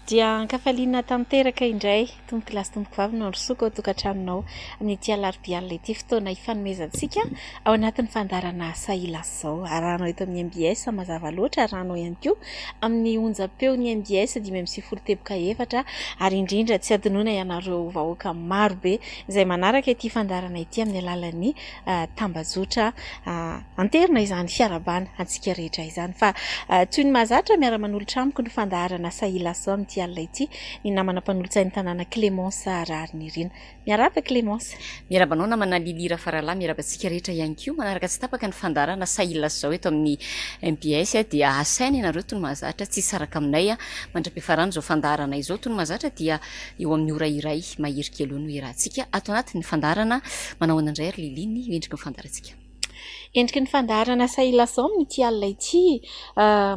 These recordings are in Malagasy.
Dia ankafaliana tanteraka indray tomboky lasy tomboky vavy no rosoako ao tokantranonao amin'ity alarobia ity fotoana ifanomezantsika ao anatin'ny fandarana sahilasy izao. Arahanao eto amin'ny MBS mazava loatra, arahanao ihany koa amin'ny onjam-peon'ny MBS 5.7 ary indrindra tsy adinoina ianareo vahoaka marobe izay manaraka ity fandarana ity amin'ny alalan'ny tambazotra anterina izany fiarabana antsika rehetra izany. Fa toy ny mahazatra miara-manolotra amiko ny fandarana sahilasy izao amin'ity alina ity ny namana mpanolotsain'ny tanàna Clémence Rarinirina. Miaraba Clémence. Miarabanao namana Lilira Faralahy, miarabantsika rehetra ihany koa manaraka tsy tapaka ny fandarana sahilasy izao eto amin'ny MBS dia asaina ianareo toy ny mahazatra tsy saraka aminay mandra-piafarana izao fandarana izao toy ny mahazatra dia eo amin'ny ora iray mahery kely eo no iarahantsika ato anatin'ny fandarana manao an'indray ary Liliny endriky ny fandarantsika. Endriky ny fandarana sahilasy izao amin'ity alina ity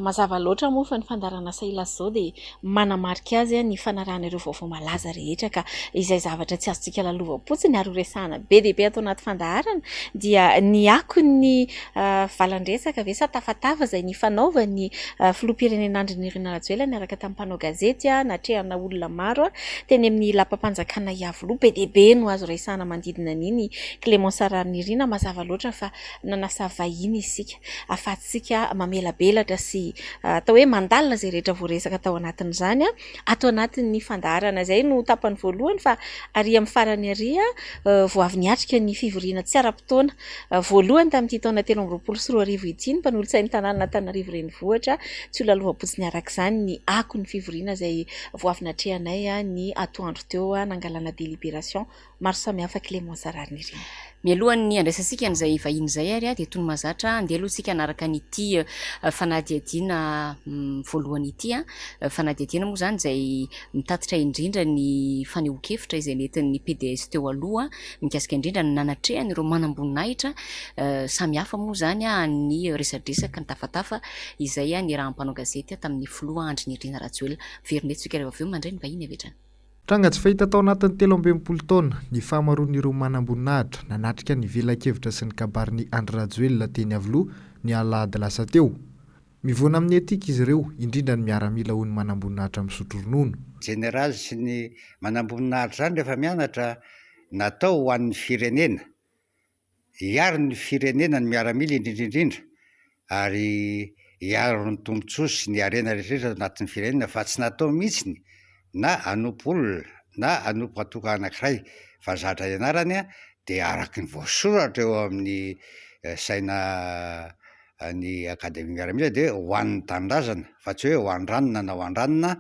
mazava loatra moa fa ny fandarana sahilasy izao dia manamarika azy ny fanarahana ireo vaovao malaza rehetra ka izay zavatra tsy azontsika lalovam-potsiny ary resahana be dia be atao anaty fandarana dia ny akon'ny valan-dresaka ve sa tafatava izay ny fanaovan'ny filoham-pirenena Andrinirina Rajoelina niaraka tamin'ny mpanao gazety natrehana olona maro teny amin'ny lapam-panjakana Iavoloha be dia be no azo resahana manodidina an'iny Clémence Rarinirina mazava loatra fa nanasa vahiny isika afatsika mamelabelatra sy atao hoe mandalina izay rehetra voaresaka tao anatin'izany atao anatin'ny fandarana izay no tapany voalohany fa ary amin'ny farany ary vao avy niatrika ny fivoriana tsy ara-potoana voalohany tamin'ity taona 2024 ity ny mpanolotsain'ny tanàna Antananarivo renivohitra tsy ho lalovam-potsiny araka izany ny akon'ny fivoriana izay vao avy natrehanay ny atoandro teo nangalana délibération maro samihafa Clémence Rarinirina. Mialohan'ny andraisantsika an'izay vahiny izay ary dia toy ny mahazatra andeha aloha isika anaraka an'ity fanadihadiana voalohany ity fanadihadiana moa izany izay mitatitra indrindra ny fanehoan-kevitra izay nentin'ny PDS teo aloha mikasika indrindra ny nanatrehana ireo manam-boninahitra samihafa moa izany ny resadresaka ny tafatafa izay ny raha mpanao gazety tamin'ny filoha Andrinirina Rajoelina verineto rehefa avy eo mandray ny vahiny avy hatrany. Tranga tsy fahita tao anatin'ny 13 taona ny fahamaroan'ireo manam-boninahitra nanatrika ny vela-kevitra sy ny kabarin'ny Andry Rajoelina teny Avoloha ny alahady lasa teo. Mivoana amin'ny etika izy ireo indrindra ny miaramila ho ny manam-boninahitra misotro ronono. Général sy ny manam-boninahitra zany rehefa mianatra natao ho an'ny firenena, hiaro ny firenena ny miaramila indrindrindrindra ary hiaro ny tombontsoa sy ny harena rehetrarehetra anatin'ny firenena fa tsy natao mihitsiny na hanompo olona na hanompo atoka anankiray fa zatra ianarany dia araky ny voasoratra eo amin'ny saina ny akademia miaramila dia ho an'ny tanindrazana fa tsy hoe ho andranona na ho andranona.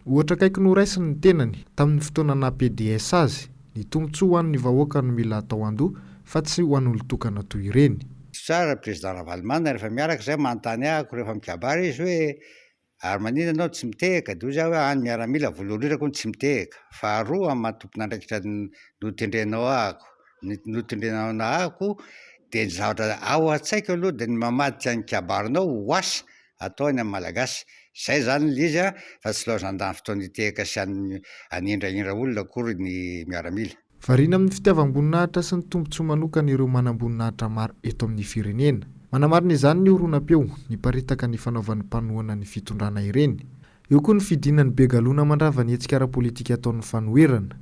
Ohatra kaiky noraisiny ny tenany tamin'ny fotoana PDS azy ny tombontsoa ho an'ny vahoaka no mila atao andoha fa tsy ho an'olon-tokana toy ireny. Tsara président Ravalomanana rehefa miaraka izay manontany ahako rehefa mikabary izy hoe ary manina anao tsy mitehaka dia hoy hoe any miaramila voalohan'irako ny tsy mitehaka faharoa amin'ny matompona andraikitra notendrenao ahako notendrenao ahako dia ny zavatra ao an-tsaiko aloha dia ny mamadika ny kabarinao ho asa atao any amin'ny malagasy izay zany l' izy fa tsy loatra nandany fotoana hitehaka sy hanindrahindra olona akory ny miaramila. Variana amin'ny fitiavam-boninahitra sy ny tombontsoa manokana ireo manam-boninahitra maro eto amin'ny firenena. Manamarina izany ny horonan-peo niparitaka ny fanaovan'ny mpanohana ny fitondrana ireny. Eo koa ny fidinany Begalona mandrava ny hetsika ara-politika ataon'ny fanoherana.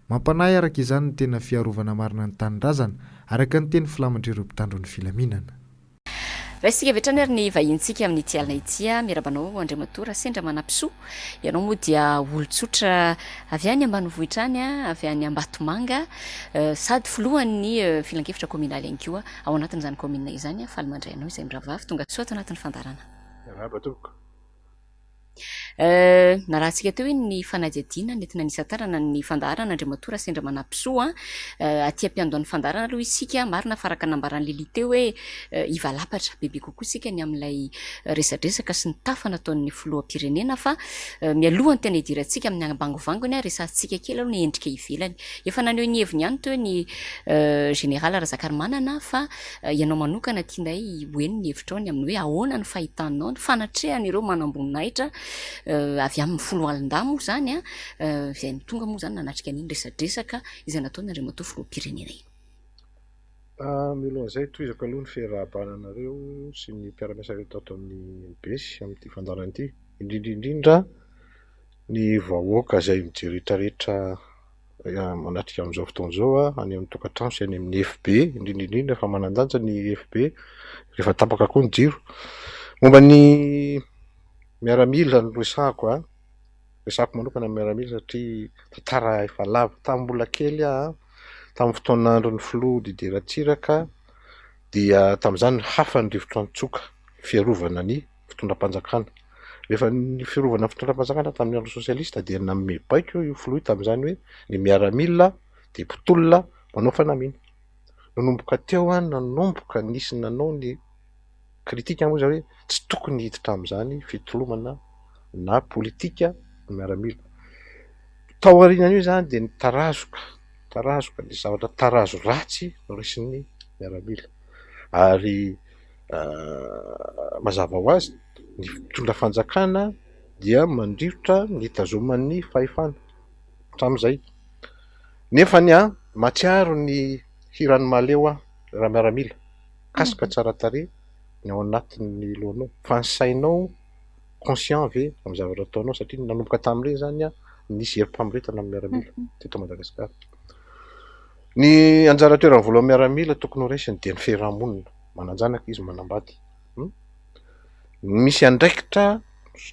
Mampanahy araka izany ny tena fiarovana marina ny tanindrazana araka ny teny filamandr'ireo mpitandro ny filaminana. Raha isika vetrany ary ny vahintsika amin'ity alina ity miarabanao Andriamatora sendra manampisoa ianao moa dia olon-tsotra avy any ambanivohitra any avy any Ambatomanga sady filohan'ny filan-kevitra kominaly ihany koa ao anatin'izany komina izany faly mandray anao izay miravavy tonga soa ato anatin'ny fandarana. Narahantsika teo hoe ny fanadihadiana nentina nisatarana ny fandarana Andriamatora sendra manampisoa aty am-piandohan'ny fandarana aloha isika marina faraka nambaran'ny Lili teo hoe ivalapatra bebe kokoa isika ny amin'ilay resadresaka sy ny tafa nataon'ny filoham-pirenena fa mialohany tena hidirantsika amin'ny ambangovangony resantsika kely aloha ny endrika ivelany efa naneho ny heviny ihany teo ny général Razakarimanana fa ianao manokana tianay hoeny ny hevitrao ny amin'ny hoe ahoana ny fahitanao ny fanatrehan'ireo manam-boninahitra avy amin'ny folo alin-dahy moa izany izay tonga moa izany nanatrika an'iny resadresaka izay nataony Andriamatora filoham-pirenena iny. Mialohan'izay tohizako aloha ny fiarahabananareo sy ny mpiara-miasa rehetra ato amin'ny MBS amin'ity fandarana ity indrindrindrindra Ny vahoaka izay mijeretraretra manatrika amin'izao fotoana izao any amin'ny tokantrano sy any amin'ny FB indrindrindrindra fa manan-danja ny FB rehefa tapaka koa ny jiro. Momba ny miaramila no resahako manokana ny miaramila satria tantara efa lava tamin'ny mbola kely tamin'ny fotoan'andro ny filoha Didier Ratsiraka dia tamin'izany hafa ny rivotra nitsoka fiarovana ny fitondram-panjakana. Rehefa ny fiarovana ny fitondram-panjakana tamin'ny andro sosialista dia nanome baiko io filoha tamin'izany hoe ny miaramila dia mpitolona manao fanamiana. Nanomboka teo nanomboka nisy nanao ny kritika moa zany hoe tsy tokony hiditra amin'izany fitolomana na politika ny miaramila. Tao aorianan'io zany dia tarazoka ny zavatra tarazo ratsy no resin'ny miaramila ary mazava ho azy ny fitondra fanjakana dia mandrivotra ny tazoman'ny fahefana hatramin'izay. Nefa ny matsiaro ny hiran'ny maleo raha miaramila kasika tsara tarehy ny ao anatin'ny lohanao fa ny sainao conscient ve amin'ny zavatra ataonao satria nanomboka tamin'ireny zany nisy herim-pamoretana amin'ny miaramila teto Madagasikara. Ny anjara toeran'ny voalohany miaramila tokony ho raisiny dia ny fiarahamonina mananjanaka izy manambady. Misy andraikitra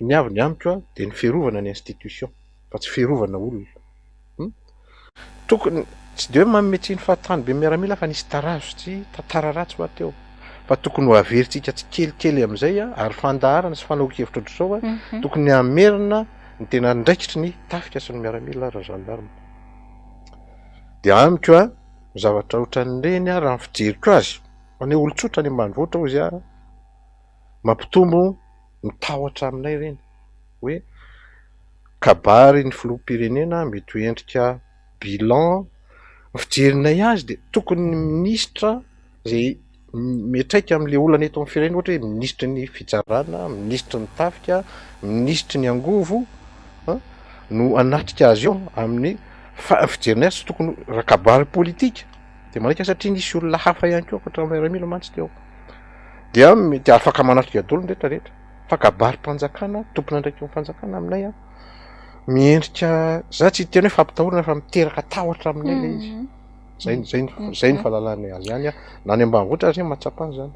ny avy ny amiko dia ny fiarovana ny institution fa tsy fiarovana olona. Tokony tsy dia hoe mametriny fahatany be miaramila fa nisy tarazo sy tantara ratsy ho ateo fa tokony ho averintsika tsy kelikely amin'izay ary fandaharana sy fanaoan-kevitra ohatr'izao tokony hamerina ny tena andraikitry ny tafika sy ny miaramila raha gendarme. Dia amiko zavatra ohatran'ireny raha ny fijeriko azy fa ny olon-tsotra ny ambanivohitra hoy izy mampitombo mitahotra aminay ireny hoe kabary ny filoham-pirenena mety ho endrika bilan fijerinay azy dia tokony ny minisitra izay miatraika amin'ilay olana eto amin'ny firenena ohatra hoe ministra ny fitsarana, ministra ny tafika, ministra ny angovo no anatrika azy eo amin'ny fijerinay azy tokony raha kabary politika dia malaika satria nisy olona hafa ihany koa ankoatra miaramila mantsy teo dia mety afaka manatrika daholo ny rehetrarehetra fa kabary mpanjakana tompona andraiky amin'ny fanjakana aminay miendrika za tsy tena hoe fampitahorana fa miteraka tahotra aminay ilay izy. Zay ny fahalalana azy ihany na ny ambanivohitra azy mahatsapa an'izany.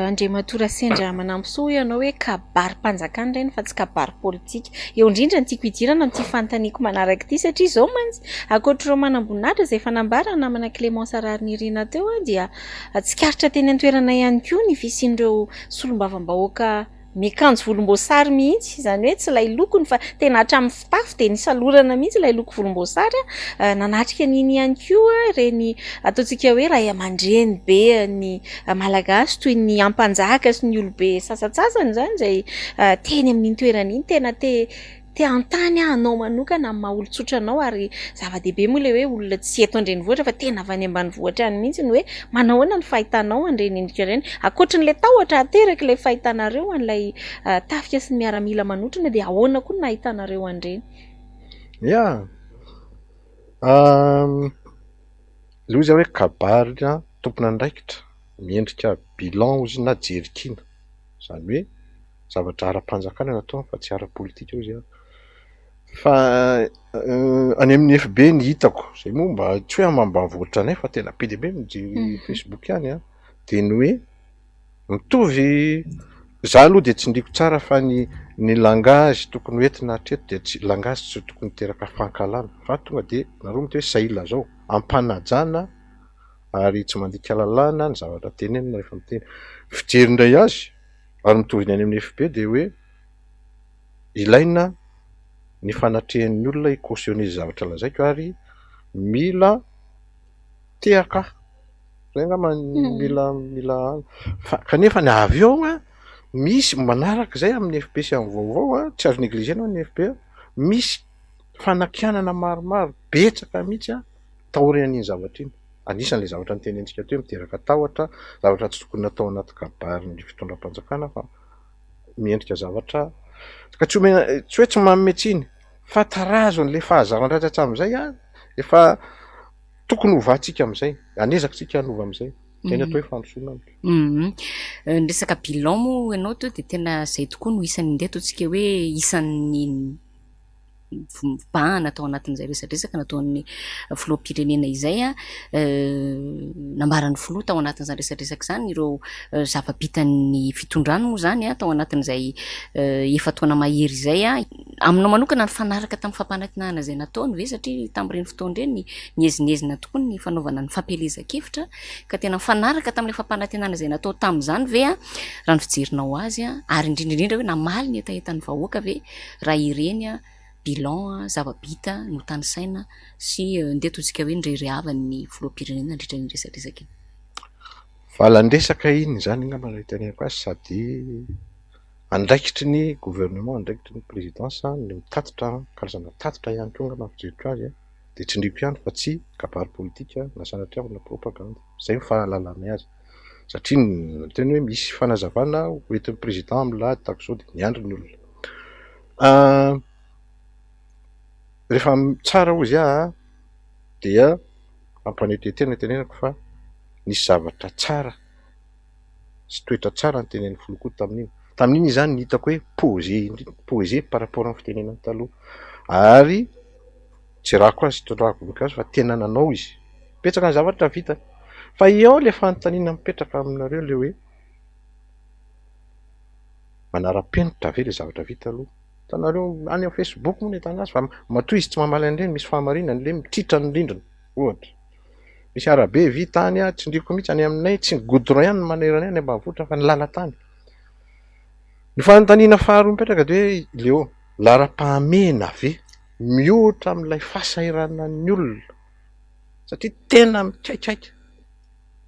Andriamatora Sendra Manampisoa ianao hoe kabary mpanjakana ireny fa tsy kabary politika. Eo indrindra ny tiako hidirana amin'ity fanontaniako manaraka ity satria izao mantsy ankoatr'ireo manam-boninahitra izay fanambarana namana Clémence Arary-Nirina teo dia tsikaritra teny an-toerana ihany koa ny fisian'ireo solombavam-bahoaka miakanjo volomboasary mihitsy izany hoe tsy ilay lokony fa tena hatramin'ny fitafy dia nisalorana mihitsy ilay loko volomboasary nanatrika n'iny ihany koa ireny ataontsika hoe ray aman-dreny be ny malagasy toy ny ampanjaka sy ny olobe sasatsasany izany izay teny amin'iny toerana iny tena te antany anao manokana amin'ny maha olon-tsotra anao ary zava-dehibe moa ilay hoe olona tsy eto an-drenivohitra fa tena avy any ambanivohitra any mihitsy ny hoe manahoana ny fahitanao an-dreny endrika ireny ankoatran'ilay tahotra ateraka ilay fahitanareo an'ilay tafika sy ny miaramila manotrana dia ahoana koa ny nahitanareo an-dreny? Ilay izy hoe kabary tompona andraikitra miendrika bilan ozy na jerikina izany hoe zavatra ara-panjakana natao fa tsy ara-politika izy fa any amin'ny FB ny hitako izay moa mba tsy hoe ambanivohitra anay fa tena be dia be mijery Facebook ihany dia ny hoe mitovy za aloha dia tsy ndriko tsara fa ny langazy tokony hoentina hatreto dia tsy langazy tsy tokony teraka fankalana fa tonga dia naromity hoe saila zao ampanajana ary tsy mandika lalàna ny zavatra tenenina rehefa miteny fijerindray azy ary mitovy ny any amin'ny FB dia hoe ilaina ny fanatrehan'ny olona hikautionner zavatra lazaiko ary mila tehaka zay angamba mila kanefa ny avy eo misy manaraka izay amin'ny FB sy amin'ny vaovao tsy azo negligena ny FB misy fanakianana maromaro betsaka mihitsy taorian'iny zavatra iny anisan'ilay zavatra nitenentsika teo miteraka tahotra zavatra tsy tokony natao anaty kabary ny fitondram-panjakana fa miendrika zavatra ka tsy hoe tsy mametsiny fa tarazon'ilay fahazarana-dratsy amin'izay efa tokony hovatsika amin'izay anezakitsika hanova amin'izay tena atao hoe fandrosoana ny resaka bilan moa ianao teo dia tena izay tokoa no isan'ny ndeha ataontsika hoe isan'ny bahana atao anatin'izay resadresaka nataon'ny filoham-pirenena izay nambaran'ny filoha tao anatin'izany resadresaka izany ireo zava-bitan'ny fitondrano moa zany tao anatin'izay efa taona mahery izay aminao manokana ny fanaraka tamin'ny fampanantinana zay nataony ve satria tamin'ireny fotoan'ireny niezinezina tokoa ny fanaovana ny fampielezan-kevitra ka tena fanaraka tamin'ilay fampanantenana zay natao tamin'izany ve raha ny fijerinao azy ary indrindraindrindra hoe namaly ny etaetan'ny vahoaka ve raha ireny bilan zava-bita no tany saina sy ndetontsika hoe nireriavan'ny filoham-pirenena nandritra ny resadresaka iny valandresaka iny zany ngamba iteneko azy sady andraikitry ny gouvernement andraikitry ny présidence ny mitatitra karazana tatitra ihany koa ngamba fijeritra azy de tsindriko ihany fa tsy kabary politika na sanatria na propagande zay mifahalalana azy satria teny hoe misy fanazavana hoentin'ny président milahady tako zao de miandry ny olona rehefa tsara ozy dia ampanetentena tenenako fa nisy zavatra tsara sy toetra tsara ny tenen'ny filokoto tamin'iny zany ny hitako hoe posé par rapport amin'ny fitenenany taloha ary tsy raha koa azy tondrahako voninkazo fa tena nanao izy petsaka ny zavatra vita fa eo le fanontaniana mipetraka aminareo le hoe manara-penitra ve le zavatra vita aloha tanareo any amin'ny Facebook moa nentana azy fa matoa izy tsy mamaly an'ireny misy fahamarinany le mitritra ny rindrina ohatra misy arabe vita any tsindriko mihitsy any aminay tsy goudron ihany ny manerana any ambanivohitra fa ny lalatany ny fanontaniana faharoa mipetraka de hoe leo lara-pahamena ve mihoatra amin'ilay fahasairana ny olona satria tena mikaikaika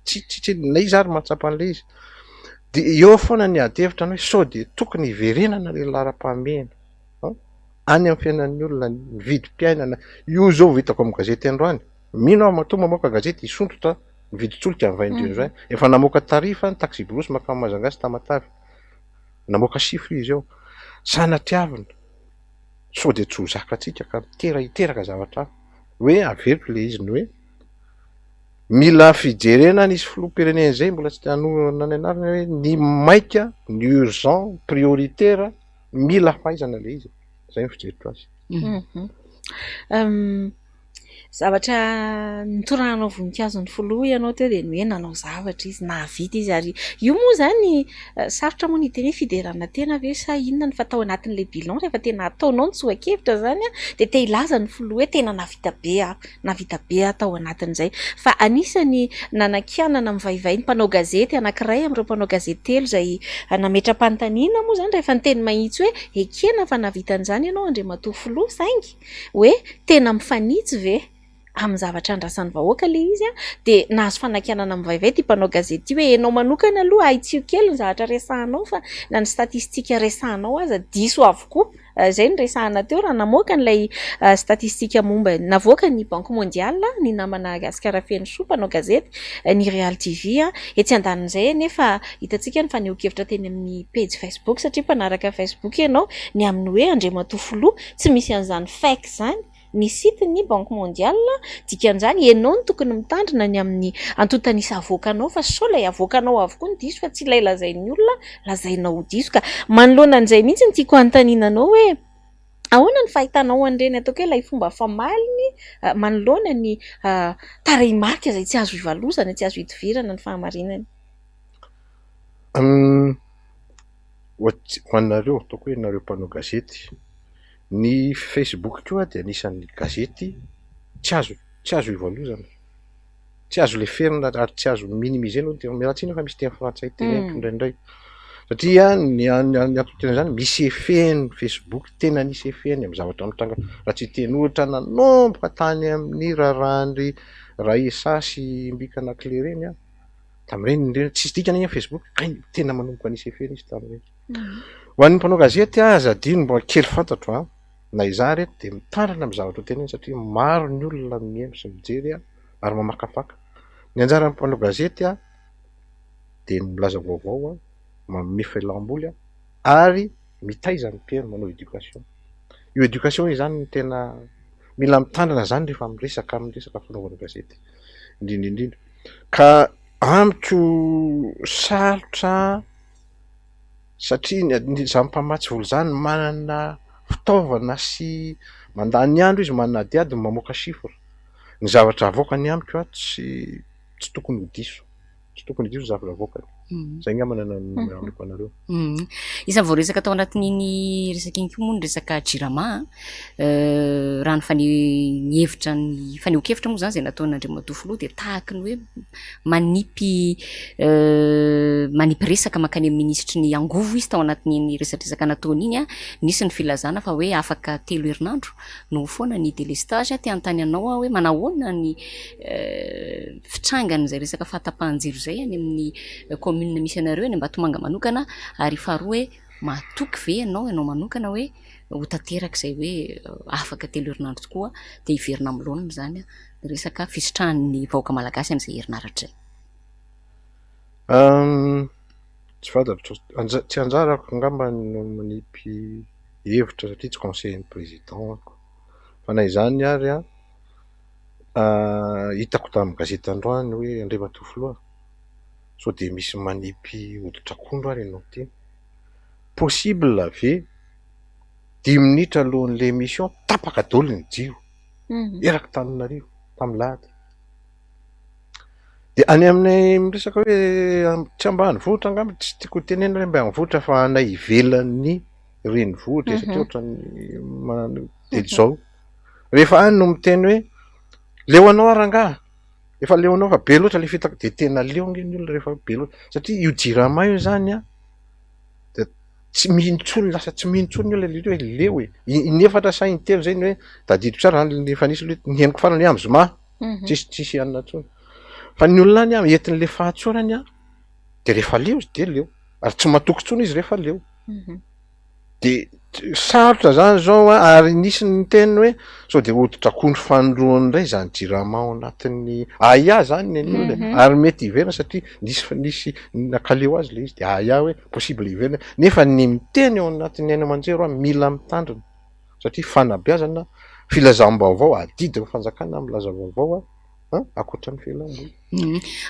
tsy na izy ary mahatsapa an'le izy de eo foana ny adevitra ny hoe sao de tokony hiverenana le lara-pahamena any amin'ny fiainan'ny olona ny vidim-piainana io zao vitako amin'ny gazety androany mino matoa mamoaka gazety isontrotra ny viditsoloka amin'ny 22 juin efa namoaka tarifa ny taxi brosy makamo Mazangasy Tamatavy namoaka chiffre izy eo sanatiavina sao de tsy ho zakatsika ka hiteraka zavatra hoe averiko le izy ny hoe mila fijerena nisy filoham-pirenena zay mbola tsy tanona ny anarana hoe ny maika ny urgent prioritaire mila fahaizana le izy zay ny fijeritra azy zavatra nitoranao voninkazo ny filoha ianao teo de hoe nanao zavatra izy nahavita izy ary io moa zany sarotra moa ny teny fiderana tena ve sa inona ny fatao anatin'le bilan rehefa tena ataonao ny tsoakevitra zany de te hilaza ny filoha hoe tena navita be atao anatin'izay fa anisany nanakianana mivaivay ny mpanao gazety anankiray amin'ireo mpanao gazety telo zay nametra-panontaniana moa zany rehefa ny teny mahitsy hoe ekena fa navita an'izany ianao Andriamatoa filoha saingy hoe tena mifanitsy ve amin'ny zavatra andrasan'ny vahoaka le izy de nahazo fanakianana mivaivay ty mpanao gazety hoe enao manokana aloha aitsio kely ny zavatra resahanao fa na ny statistika resahanao aza diso avokoa zay ny resahana teo raha namoaka n'ilay statistika momba navoaka ny Banque mondiale ny namana Gaskara Fensho mpanao gazety ny Real TV etsy andanin'izay nefa hitantsika ny faneho-kevitra teny amin'ny page Facebook satria mpanaraka Facebook ianao ny amin'ny hoe Andriamatoa filoha tsy misy an'izany fake zany ny site ny Banque mondiale dikan'izany ianao ny tokony mitandrina ny amin'ny antotanisy avoakanao fa sao lay avoakanao avokoa ny diso fa tsy ilay lazain'ny olona lazainao diso ka manoloana an'izay mihitsy ny tiako anontaniananao hoe ahoana ny fahitanao an'ireny ataoko hoe ilay fomba famaliny manoloana ny tarehimarika izay tsy azo ivalozana tsy azo hidivirana ny fahamarinany ho anareo ataoko hoe nareo mpanao gazety ny Facebook koa dia anisan'ny gazety tsy azo ivalozana tsy azo le ferina ary tsy azo minimiser aloha mialatsiny fa misy teny frantsay teneniko indraindray satria ny atotena zany misy efeny Facebook tena nisy efeny amin'ny zavatra mitranga raha tsy teny ohatra nanomboka tany amin'ny rarandry raisa sy mbikana clé tamin'ireny tsisy dikana iny Facebook tena manomboka nisy efeny izy tamin'ireny ho an'ny mpanao gazety azadino mba kely fantatro na izaho reto de mitandrina amin'ny zavatra teneny satria maro ny olona mihaino sy mijery ary mamakafaka ny anjaran'ny mpanao gazety de milaza vaovao manome fialamboly ary mitaiza ny mpiaino manao éducation io éducation io zany ny tena mila mitandrina zany rehefa miresaka amin'ny resaka fanaovana gazety indrindra ka amiko sarotra satria za mpamatsy volo zany manana fitaovana sy mandany andro izy manadiady mamoaka sifra. Ny zavatra avoakany amiko tsy tokony ho diso. Tsy tokony diso zavatra avoakany. Zay angamba nanamiko anareo. Isan'ny voaresaka tao anatin'iny resaka iny koa moa ny resaka jirama raha ny hevitra ny fanehoan-kevitra moa zany zay nataon'Andriamatoa Filoha dia tahaka ny hoe manipy resaka mankany amin'ny ministry ny angovo izy tao anatin'iny resadresaka nataony iny a, nisy ny filazana fa hoe afaka 3 herinandro no foana ny délestage te antany anao hoe manahoana ny fitrangan' izay resaka fahatapahan-jiro zay any amin'ny commune misy anareo any Ambatomanga manokana, ary faharoa hoe matoky ve ianao manokana hoe ho tanteraka izay hoe afaka 3 herinandro tokoa dia hiverina amin'ny laoniny zany resaka fisitrahan'ny vahoaka malagasy amin'izay herinaratra izay. Tsy fantatro, tsy anjarako angamba manipy hevitra satria tsy conseiller ny président fa na izany ary hitako tamin'ny gazety androany hoe Andriamatoa Filoha so dia misy manipy hoditra-kondro ary ianao teny. Possible ve 10 minitra alohan'le émission tapaka daholo ny jiro eraky Tananarivo tamin'ny lahady. Dia any aminay miresaka hoe tsy ambanivohitra angamba tsy tiako tenena hoe ambanivohitra fa anay ivelan'ny renivohitra satria ohatrany manano izao. Rehefa any no miteny hoe leo anao arangaha, efa leo anao fa be loatra le fitako dia tena leo nge ny olona rehefa be loatra satria io jirama io zany dia tsy mintsony, lasa tsy mintsony io le hoe leo e. Inefatra sa intelo zay ny hoe tadidiko tsara efa nisy le ny henoko farany amin'ny zoma tsisy anona tsony fa ny olona any entin'le fahatsorany dia rehefa leo izy dia leo ary tsy matoky tsony izy rehefa leo. Dia sarotra zany zao ary nisy ny teny hoe so dia hoditra-kondro fanoroany indray zany jirama ao anatin'ny aya zany ny olona ary mety hiverina satria nisy nakaleo azy le izy dia aya hoe possible hiverina nefa ny miteny ao anatin'ny aina aman-jero mila mitandrina satria fanabeazana filazam-baovao adidiny fanjakana milaza vaovao akoatran'ny fialamboly.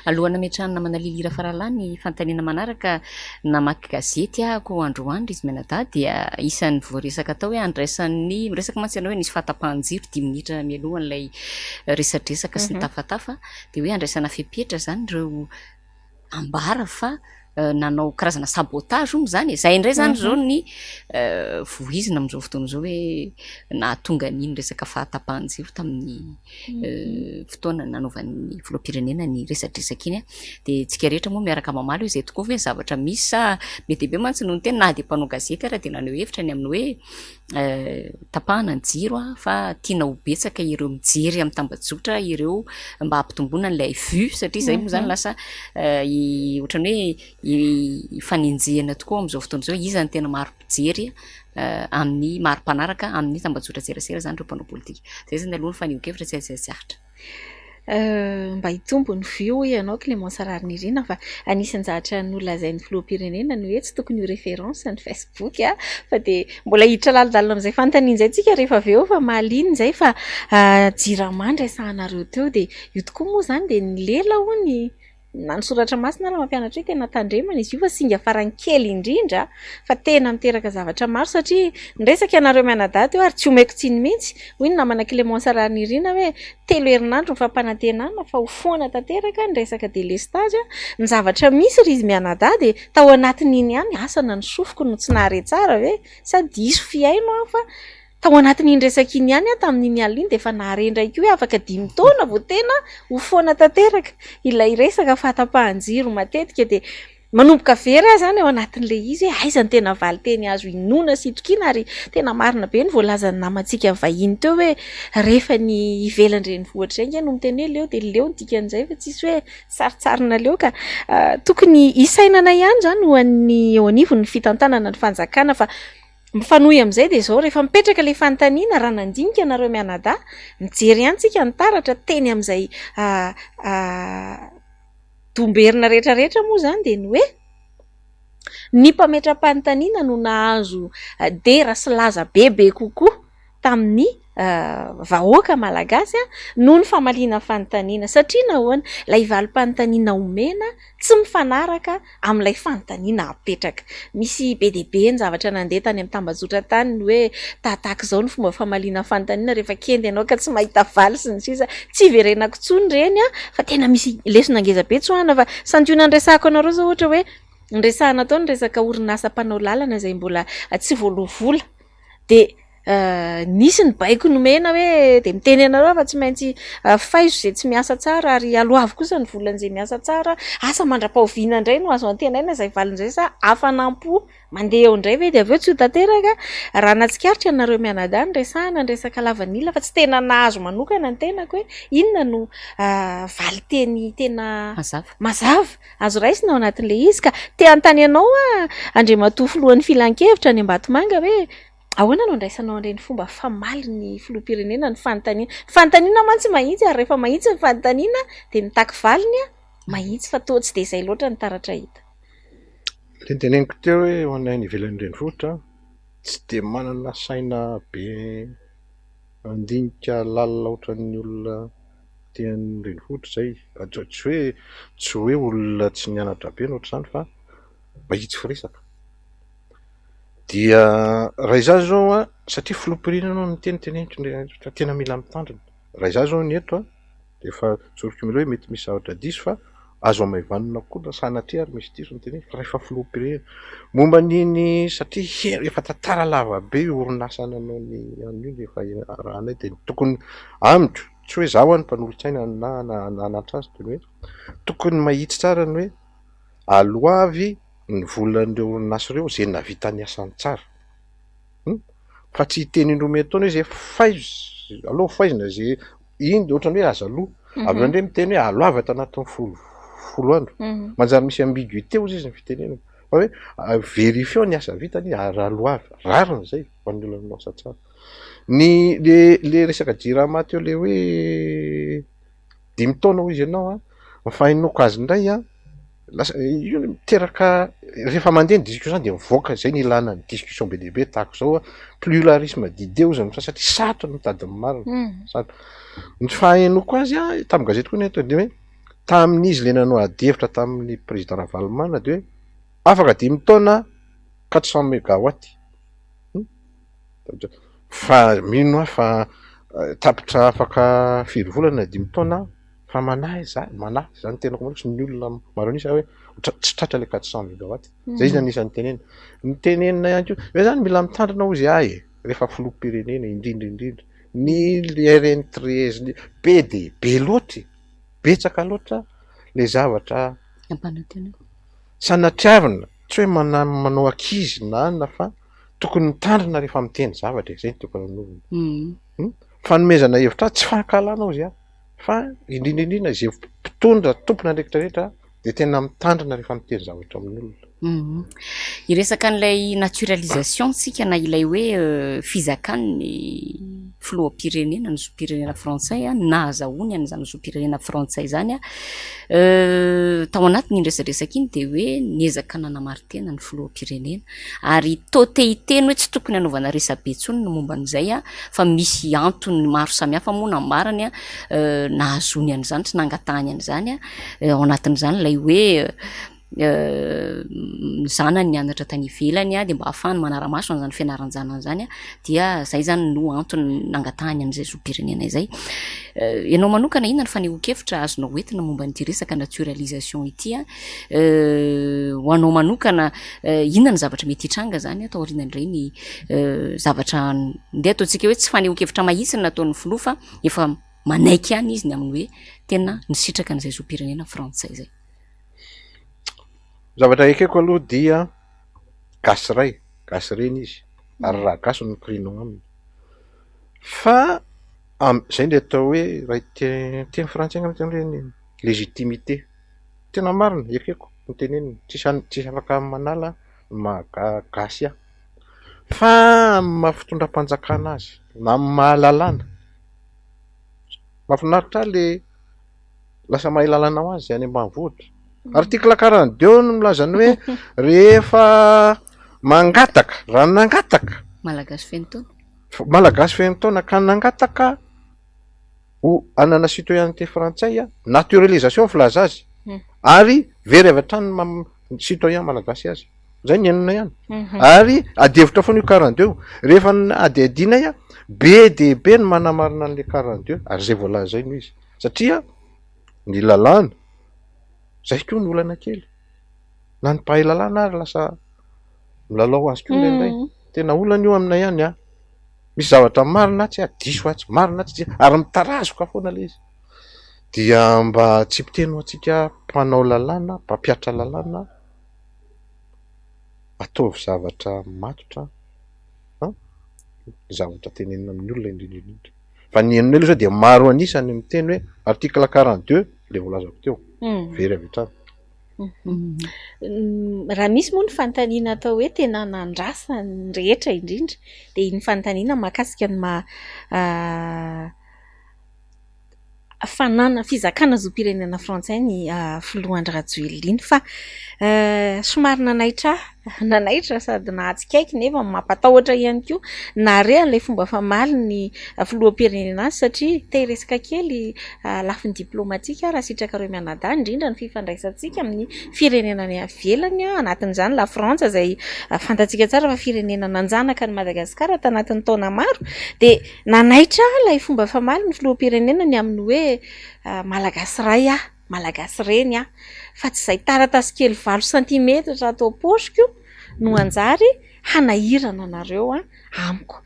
Alohan'ny ametrahana manalilira faralany fanontaniana manaraka namaky gazety ko androany izy menada dia isan'ny voaresaka tao hoe andraisan'ny resaka mantsy hoe nisy fahatapahan-jiro 10 minitra mialohan'ilay resadresaka sy ny tafatafa dia hoe andraisana fepetra zany ireo ambara fa nanao karazana sabotage moa zany zay indray zany zao ny voizina amin'izao fotoana zao hoe nahatonga n'iny resaka fahatapahan-jiro tamin'ny fotoana nanaovan'ny filoham-pirenena ny resadresaka iny dia tsika rehetra moa miaraka mamaly hoe izay tokoa ve ny zavatra misy sa mety be mantsy noho ny teny na dia mpanao gazety ary dia naneho hevitra ny amin'ny hoe tapahana ny jiro fa tiana ho betsaka ireo mijery amin'ny tambajotra ireo mba hampitomboana n'ilay vue satria izay moa zany lasa ohatrany hoe fanenjehana tokoa amin'izao fotoana izao izy ny tena maro mpijery amin'ny maro mpanaraka amin'ny tambajotra tserasera zany ireo mpanao politika. Zay zany aloha ny fanehoan-kevitra tsy ahitsiahitra. Mba hitombo ny vio ianao Clémence Rarinirina fa anisan'ny zavatra nolazain'ny filoham-pirenena ny hoe tsy tokony ho référence ny Facebook fa dia mbola hiditra lalindalina amin'izay fanontaniana izay tsika rehefa avy eo fa mahaliana izay fa jirama ndraisahanareo teo dia io tokoa moa zany dia ny lela hono nanosoratra masina raha mampianatra hoe tena tandremana izy io fa singa farany kely indrindra fa tena miteraka zavatra maro satria nresaka ianareo mianadaty eo ary tsy omeko tsiny mihitsy hoy ny namana Clémence Rarinirina hoe 3 herinandro ny fampanantenana fa ho foana tanteraka ny resaka délestage ny zavatra misy ry izy mianadaty tao anatin'iny ihany asana ny sofiko no tsy nahare tsara hoe sady iso fiaino fa tao anatin'iny resaka iny ihany tamin'iny alina iny dia efa nahare ndraiky hoe afaka 5 taona vao tena ho foana tanteraka ilay resaka fahatapahan-jiro matetika dia manomboka very ahy zany ao anatin'ilay izy hoe aiza ny tena valy teny azo inona sy itokiana ary tena marina be ny voalazany namantsika vahiny teo hoe rehefa ny ivelan-drenivohitra inga no miteny hoe leo dia leo ny dikan'izay fa tsisy hoe saritsarina leo ka tokony isainana ihany zany ho an'ny eo anivon'ny fitantanana ny fanjakana fa mifanohy amin'izay dia izao rehefa mipetraka ilay fanontaniana raha nandinika ianareo mianadahy mijery ihany tsika ny taratra teny amin'izay domberina rehetrarehetra moa zany dia ny hoe ny mpametram-panontaniana no nahazo dera sy laza bebe kokoa tamin'ny vahoaka malagasy noho ny famaliana fanontaniana satria nahoana ilay valim-panontaniana omena tsy mifanaraka amin'ilay fanontaniana apetraka. Misy be deabe ny zavatra nandeha tany amin'ny tambazotra tany ny hoe tahaka izao ny fomba famaliana fanontaniana rehefa kendy ianao ka tsy mahita valy sy ny sisa tsy verenako tsony reny fa tena misy lesona ngeza be tsoahana fa santionany resahako anareo zao ohatra hoe nresahana tao ny resaka orinasa mpanao lalana izay mbola tsy voalovola dia nisy ny baiko nomena hoe dia miteny anareo fa tsy maintsy faizo izay tsy miasa tsara ary aloavo kosa ny volan'izay miasa tsara asa mandra-pahoviana indray no azo antenaina izay valin'izay sa hafanampo mandeha eo indray ve dia avy eo tsy ho tanteraka raha natsikaritra anareo mianadahy ny resahana ny resaka lavanila fa tsy tena nahazo manokana ny tenako hoe inona no valy teny tena mazava azo raisina ao anatin'ilay izy ka te antany ianao Andriamatoa filohan'ny filan-kevitra ny Ambatomanga hoe ahoana no andraisanao an'ireny fomba famaly ny filoham-pirenena ny fanontaniana mantsy mahitsy ary rehefa mahitsy ny fanontaniana dia mitaky valiny mahitsy fa toa tsy dia izay loatra ny taratra hita. Le teneniko teo hoe ho anay ny ivelan'ny renivohitra tsy dia manana saina be andinika lalina ohatran'ny olona tean'ny renivohitra izay tsy hoe olona tsy nianatra be no ohatr'izany fa mahitsy firesaka. Dia raha izaho zao satria filoham-pirenena no mitenitenenitra tena mila mitandrina. Raha izaho zao ny eto dia efa tsoriko mila hoe mety misy zavatra diso fa azo amaivanina koa sanatria ary misy diso ny teny fa rehefa filoham-pirenena momba niny satria efa tantara lava be orinasa nanao ny an'io efa raha anay dia tokony amiko tsy hoe zaho ny mpanolotsaina na nanatra azy teny hoe tokony mahitsy tsara ny hoe aloavy ny volan'ireo orinasa ireo izay navita ny asany tsara fa tsy hiteny indrome taona izy faizo aloha faizina izay iny dia ohatrany hoe aza aloha avy indray miteny hoe aloavy ato anatin'ny folo andro manjary misy ambiguïté ozy izy ny fitenenana fa hoe verifio ny asa vitany ary aloavy rarina izay ho an'ny olona asa tsara. Ny le resaka jirama teo le hoe 5 taona ho izy ianao mifahinoko azy indray io miteraka rehefa mandeha ny discussion dia mivoaka izay ny ilana ny discussion be dehibe tahaka izao pluralisme d'idée ozy ny satria sarotra no mitady ny marina ny fahenoko azy tamin'ny gazety koa neto dia hoe tamin'izy le nanao adihevitra tamin'ny président Ravalomanana dia hoe afaka 5 taona 400 mégawatt fa mino fa tapitra afaka 4 volana 5 taona fa manahy izany tenako maloka sy ny olona maro anisa hoe tsy tratra le 400 mégawatt zay izy anisany tenena ny tenenina ihany koa hoe zany mila mitandrina ozy rehefa filoham-pirenena indrindra ny RN13 be loatra betsaka loatra le zavatra sanatriavina tsy hoe manao akizy na fa tokony mitandrina rehefa miteny zavatra izay ny tokony anovina fanomezana hevitra tsy fankalanao izy fa indrindra izay mpitondra tompona rehetrarehetra dia tena mitandrina rehefa miteny zavatra amin'olona. Iresaka n'ilay naturalisation sika na ilay hoe fizakany filoham-pirenena ny zoam-pirenena frantsay na azahoany an'izany zoam-pirenena frantsay zany tao anatiny resaresaka iny dia hoe niezaka nanamarintena ny filoham-pirenena ary toteiteny hoe tsy tokony hanaovana resabe tsony no momba an'izay fa misy antony maro samihafa moa namarany nahazony an'izany tsy nangatahany an'izany ao anatin'izany ilay hoe zanany nianatra tany ivelany dia mba ahafahany manara-maso an'izany fianaran-janany zany dia zay zany no antony nangatahany an'izay zoam-pirenena izay. Ianao manokana inona ny fanehoan-kevitra azonao hoentina momba n'ity resaka naturalisation ity ho anao manokana inona ny zavatra mety hitranga zany atao aorian'indray ny zavatra ndeha ataontsika hoe tsy fanehoan-kevitra mahitsy nataon'ny filoha fa efa manaiky ihany izy ny amin'ny hoe tena nisitraka an'izay zoam-pirenena frantsay zay. Zavatra ekeko aloha dia gasireny izy ary raha gaso ny pirinao aminy fa izay nde atao hoe raha teny frantsay angamba teny hoe légitimité tena marina ekeko ny teneniny tsisy afaka manala mahagasy fa mahafitondram-panjakana azy na mahalalana mahafinaritra le lasa mahilalanao azy any ambanivohitra. Artikla 42 no milazany hoe rehefa mangataka raha nangataka malagasy malagasy fehmtaona ka nangataka ho anana citoyenneté frantsay a naturalisation filaza azy ary very avy hatrany citoyen malagasy azy zay ny enina ihany ary adevitra foana io 42 rehefa adiadina be de be ny manamarina an'le 42 ary zay voalazay no izy satria ny lalàna zay koa ny olana kely na ny mpahay lalàna ary lasa milalao azy koa ndray tena olana io aminay ihany misy zavatra marina tsy diso atsy marina tsy ary mitarazoka foana le izy dia mba tsy mpiteno atsika mpanao lalàna mpampiatra lalàna ataovy zavatra matotra zavatra tenenina amin'ny olona indrindra fa ny enina aloha zao dia maro anisany miteny hoe article 42 le volazako teo very avy hatrany raha misy moa ny fanontaniana atao hoe tena nandrasa ny rehetra indrindra dia ny fanontaniana mahakasika ny fanana fizakana zoam-pirenena frantsay ny filohandry Rajoelina fa somary nanaitra sady nahatsikaiky nefa mampatahotra ihany koa nare an'ilay fomba famaly ny filoham-pirenena azy satria te resaka kely lafiny diplomatika raha sitraka reo mianadahy indrindra ny fifandraisantsika amin'ny firenena ny avelany anatin'izany la Frantsa izay fantatsika tsara fa firenena nanjanaka ny Madagasikara tanatin'ny taona maro dia nanaitra ilay fomba famaly ny filoham-pirenena ny amin'ny hoe malagasy ray malagasy reny fa tsy izay taratasy kely 20 cm atao posikio no anjary hanahirana anareo amiko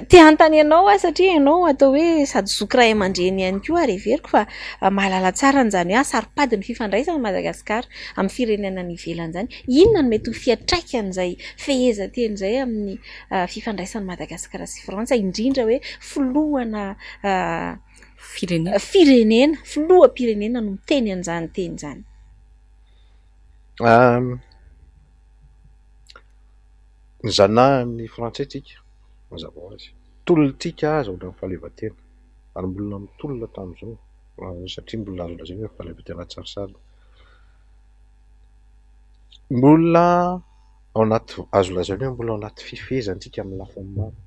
te hanontany ianao satria ianao atao hoe sady zokiray aman-dreny ihany koa ary everiko fa mahalala tsara an'izany hoe saropadiny fifandraisana Madagasikara amin'ny firenena ny ivelany izany inona no mety ho fiatraikan'izay fehezanteny izay amin'ny fifandraisan'ny Madagasikara sy Frantsa indrindra hoe filohana firenena filoham-pirenena no miteny an'izany teny izany ny zanahan'ny frantsay tsika mazava ho azy tolontsika aza ola ny fahaleovan-tena ary mbolina mitolona tamin'izao satria mbola azo lazaina hoe fahaleovan-tena tsaritsara mbola ao anaty azo lazaina hoe mbola ao anaty fifehezantsika amin'ny lafiny maro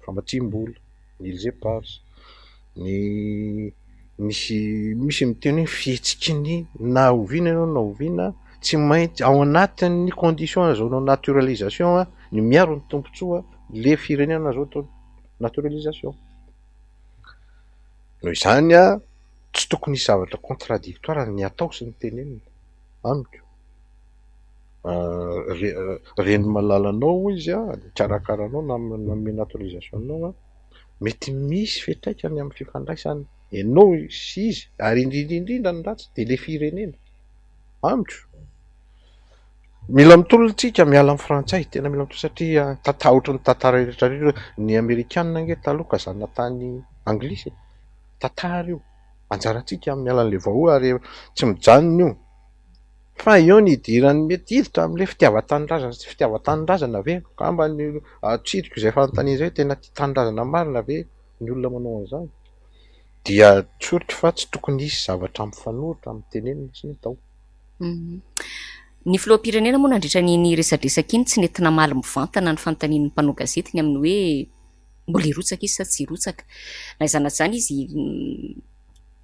famatsim-bola ny ilzepars ny misy miteny hoe fihetsikiny na oviana ianao na oviana tsy maintsy ao anatin'ny condition azaonao naturalisation ny miaro ny tompontsoa le firenena zao atao naturalisation noho izany tsy tokony hisy zavatra contradictoire ny atao sy ny tenenina amiko reny malalanao izy karakaranao name naturalisation anao mety misy fiatraikany amin'ny fifandraisany ianao sy izy ary indrindrindrindra ny ratsy dia le firenena amiko mila mitolontsika miala amin'ny frantsay tena mila mitolo satria tatahotra ny tantara rehetrarehetra ny amerikanina nge taloha ka zany natany anglisy tantara io anjarantsika amin'ny alan'le vahoa ary tsy mijanona io fa eo ny idirany mety hiditra amin'le fitiavan-tanindrazana sy fitiavan-tanindrazana ve ka mba ny tsiriko izay fanontaniana izay tena tia tanindrazana marina ve ny olona manao an'izany dia tsoriko fa tsy tokony hisy zavatra mifanohitra amin'ny tenenina sy ny atao ny filoham-pirenena moa nandritra ny resadresaka iny tsy nentina maly mivantana ny fanontanian'ny mpanao gazety ny amin'ny hoe mbola irotsaka izy sa tsy irotsaka na izanazany izy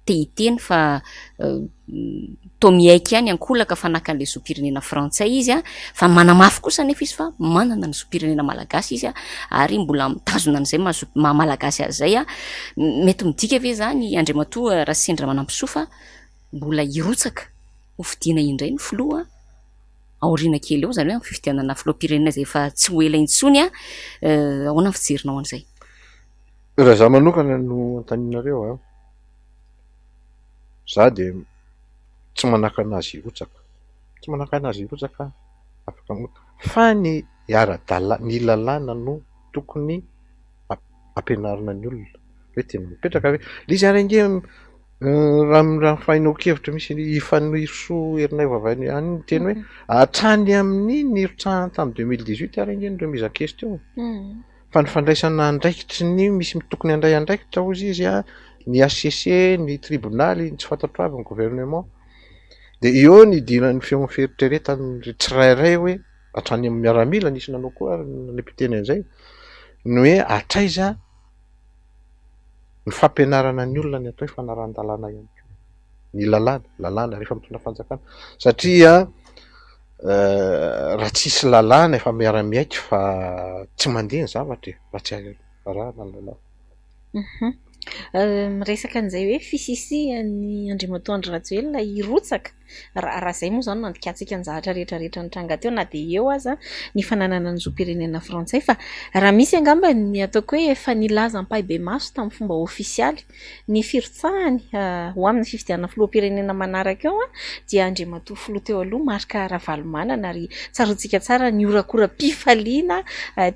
te hiteny fa toa miaiky ihany ankolaka fanaka an'ilay zoam-pirenena frantsay izy fa manamafy kosa nefa izy fa manana ny zoam-pirenena malagasy izy ary mbola mitazona an'izay malagasy azy zay mety midika ve zany Andriamatoa Rasendra Manampisoa fa mbola irotsaka ho fidiana indray ny filoha aoriana kely eo zany hoe fifidianana filoham-pirenena zay efa tsy ho ela intsony ahoana ny fijerinao an'izay raha za manokana no antaninareo za de tsy manaka anazy irotsaka afaka fa ny ny lalàna no tokony ampianarina ny olona hoe tena mipetraka hoe le izy arange raha fahinao-kevitra misy ifanoiso herinay vavany any teny hoe hatrany amin'ny nirotsahana tamin'ny 2018 arange nireo miza question fa ny fandraisana andraikitry ny misy tokony handray andraikitra ozy izy ny ACC ny tribonaly tsy fantatro avy ny gouvernement dia eo ny idiran'ny feon'ny fieritreretany tsirairay hoe hatrany amin'ny miaramila nisy nanao koa ny mpiteny an'izay ny hoe atraiza ny fampianarana ny olona ny atao hoe fanaran-dalàna ihany ko ny lalàna rehefa mitondra fanjakana satria raha tsisy lalàna efa miara-miaiky fa tsy mandeha ny zavatra raha tsy arahana lalàna. Miresaka an'izay hoe fisisihan'ny Andriamatoandro Rajoelina hirotsaka raha izay moa izany nandikatsika ny zavatra rehetrarehetra nitranga teo na dia eo aza ny fananana ny zoam-pirenena frantsay fa raha misy angamba ny ataoko hoe efa nilaza ny paille be maso tamin'ny fomba ofisialy ny firotsahany ho amin'ny fifidianana filoham-pirenena manaraka eo dia Andriamatoa filoha teo aloha Marc Ravalomanana ary tsaroantsika tsara ny orakora-pifaliana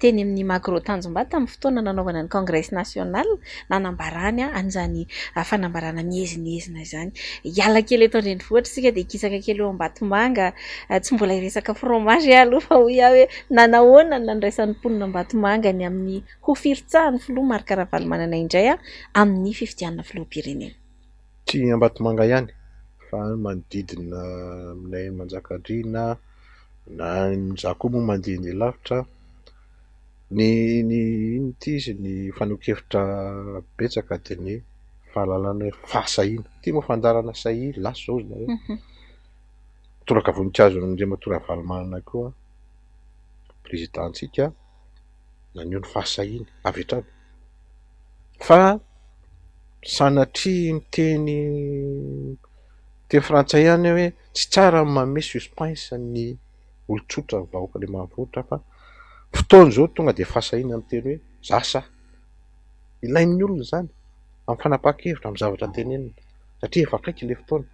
teny amin'ny Macro Tanjombato tamin'ny fotoana nanaovana ny Congrès national nanambarany an'izany fanambarana mihezinyhezina izany. Hiala kely eto an-drenivohitra sika dia kisaka kely eo am-Batomanga tsy mbola hiresaka fromage aloha fa hoy aho hoe nanahoana ny nandraisan'ny mponina am-Batomanga ny amin'ny ho firotsahan'ny filoha Marc Ravalomanana indray amin'ny fifidianana filoham-pirenena. Tsy am-Batomanga ihany fa manodidina aminay Manjakandriana na za koa moa mandeha ny lavitra ny ino ty izy ny fanokevitra betsaka dia ny fahalalana fahasahina ty moa fandarana sahy laso zao izy nareo toraka voninkazo Andriamatoa Ravalomanana koa prezidantsika nanio ny fahasahina avy hatrany fa sanatria miteny frantsay ihany hoe tsy tsara manome suspense ny olon-tsotra ny vahoaka le mahavotra fa fotoana zao tonga dia fahasahina miteny hoe zasa ilain'ny olona zany amin'ny fanapahan-kevitra amin'ny zavatra tenenina satria efa akaiky le fotoana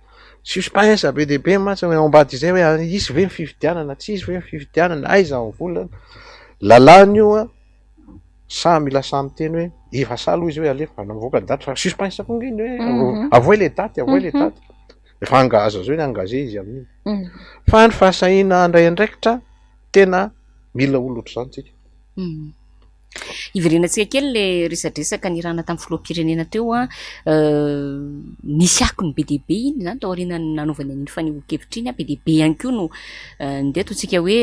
suspense be dehibe mantsy ao ambady izay hoe isy ve ny fifidianana tsy isy ve ny fifidianana aiza ny volana lalàna io sa mila samy teny hoe efa salo izy hoe alefa navoaka ny daty fa suspense fonga iny hoe avoy le daty efa angaza zao ny angaze izy amin'iny fa ny fahasahina andray andraikitra tena mila olotra zany tsika. Iverenantsika kely le resadresaka nirana tamin'ny filoham-pirenena teo nisy akony be dehibe iny zany tao aoriana nanaovany an'iny fanehoan-kevitra iny be dehibe ihany koa no ndeto tsika hoe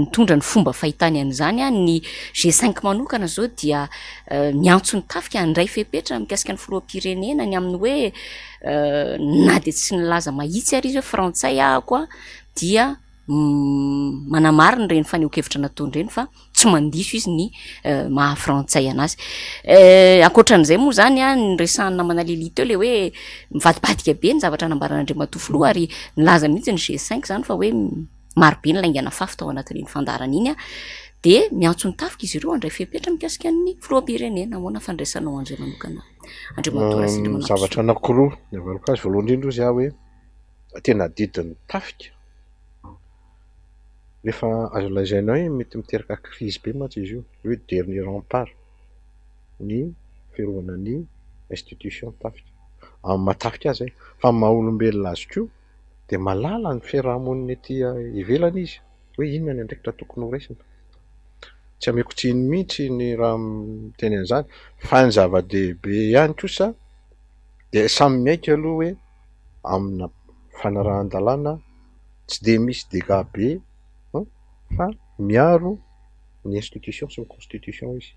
nitondra ny fomba fahitany an'izany ny G5 manokana zao dia miantso ny tafika andray fepetra mikasika ny filoham-pirenena ny amin'ny hoe na dia tsy nilaza mahitsy ary izy hoe frantsay koa dia manamarina reny fanehoan-kevitra nataony reny fa tsy mandiso izy ny maha-frantsay anazy. Ankoatran'izay moa zany ny resahana manalely teo le hoe mivadibadika be ny zavatra nambaran'Andriamatoa filoha ary nilaza mihitsy ny G5 zany fa hoe marobe ny laingana fafy tao anatin'iny fandarana iny dia miantso ny tafika izy ireo andray fepetra mikasika ny filoham-pirenena ahoana fandraisanao andray manokana Andriamatoa Rajoelina. Zavatra anankiroa ny avaloko azy voalohany indrindra izy hoe tena didin'ny tafika rehefa azo lazaina hoe mety miteraka crise be mantsy izy io hoe dernier rempart ny fiarovana ny institution tafika amin'ny matafika azy fa maha olombelona azy koa dia malala ny fiarahamoniny ety ivelana izy hoe inona ny andraikitra tokony ho raisina tsy ameko tsiny mihitsy ny raha miteny an'izany fa ny zava-dehibe ihany kosa dia samy miaika aloha hoe amina fanarahan-dalàna tsy dia misy dégâts be fa miaro ny institution sy ny constitution izy.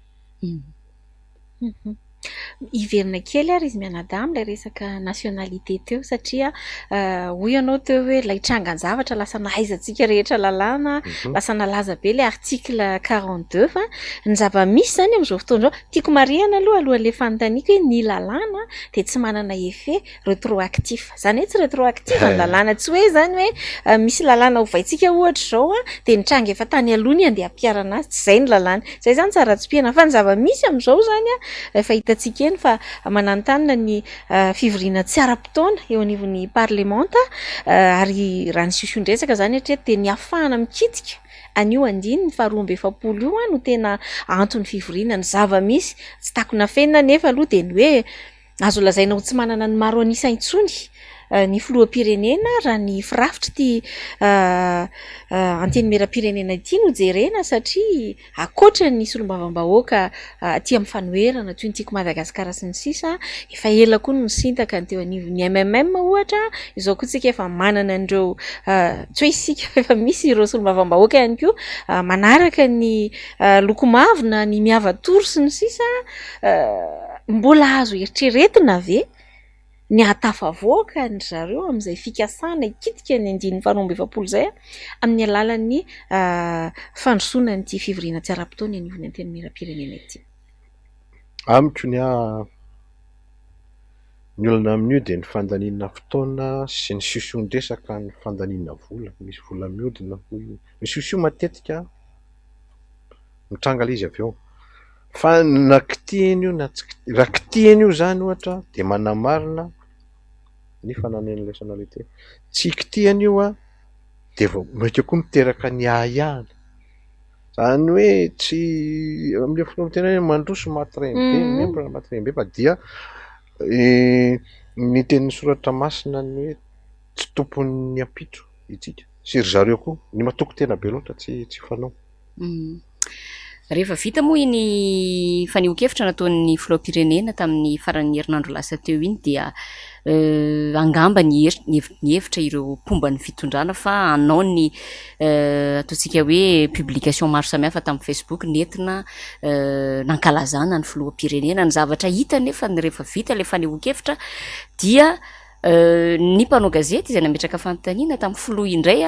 Iverina kely ary izy mianadahy amin'ilay resaka nationalité teo satria hoy ianao teo hoe ilay trangan-javatra lasa nahaizantsika rehetra lalàna lasa nalaza be ilay article 42 fa ny zava-misy zany amin'izao fotoana izao tiako marihana alohan'ilay fanontaniako hoe ny lalàna dia tsy manana effet rétroactif zany hoe tsy rétroactif ny lalàna tsy hoe zany hoe misy lalàna hovaintsika ohatra izao dia ny tranga efa tany aloha ny andeha ampiarana azy tsy izay ny lalàna izay zany tsara tsy pihana fa ny zava-misy amin'izao zany efa hitantsika eny fa manantanina ny fivoriana tsy ara-potoana eo anivon'ny parlementa ary raha ny sisondresaka zany hatreto dia ny ahafahana mikitika anio andiny ny faharoa amby efapolo io no tena antony fivoriana ny zava-misy tsy takona fenina nefa aloha dia ny hoe azo lazaina ho tsy manana ny maro anisa intsony ny filoham-pirenena raha ny firafitra ty antenimieram-pirenena ity no jerena satria akoatra ny solombavam-bahoaka aty amin'ny fanoherana toy ny tiako Madagasikara sy ny sisa efa ela koa no nisintaka ny teo anivon'ny MMM ohatra izao koa tsika efa manana an'ireo tsy hoe isika efa misy ireo solombavam-bahoaka ihany koa manaraka ny loko mavo na ny miavatory sy ny sisa mbola azo eritreretina ve ny atafavoaka ny zareo amin'izay fikasana ikitika ny andin'ny faharoa amby efapolo zay amin'ny alalan'ny fandrosoana nyity fivoriana tsy ara-potoana anivon'ny antenimieram-pirenena ity. Amiko ny olona amin'io dia ny fandaninana fotoana sy ny siosiondresaka ny fandaninana vola, misy vola miodina ny siosio matetika mitranga izy avy eo fa na kitihany io na raha kitihany io zany ohatra dia manamarina ny fananany nationalité, tsy kitihany io dia vao mety koa miteraka ny ahihahana zany hoe tsy amin'ilay finoana mandroso matrembe membra matrembe fa dia ny tenin'ny soratra masina ny hoe tsy tompon'ny ampitso itsika sy ry zareo koa ny matoko tena be loatra tsy fanao. Rehefa vita moa iny faniohon-kevitra nataon'ny filoham-pirenena tamin'ny faran'ny herinandro lasa teo iny dia angamba ny hevitra ireo pomban'ny fitondrana fa hanao ny ataontsika hoe publication maro samihafa tamin'ny Facebook nentina nankalazana ny filoham-pirenena ny zavatra hita nefa ny rehefa vita ilay faniohon-kevitra dia ny mpanao gazety izay nametraka fanontaniana tamin'ny filoha indray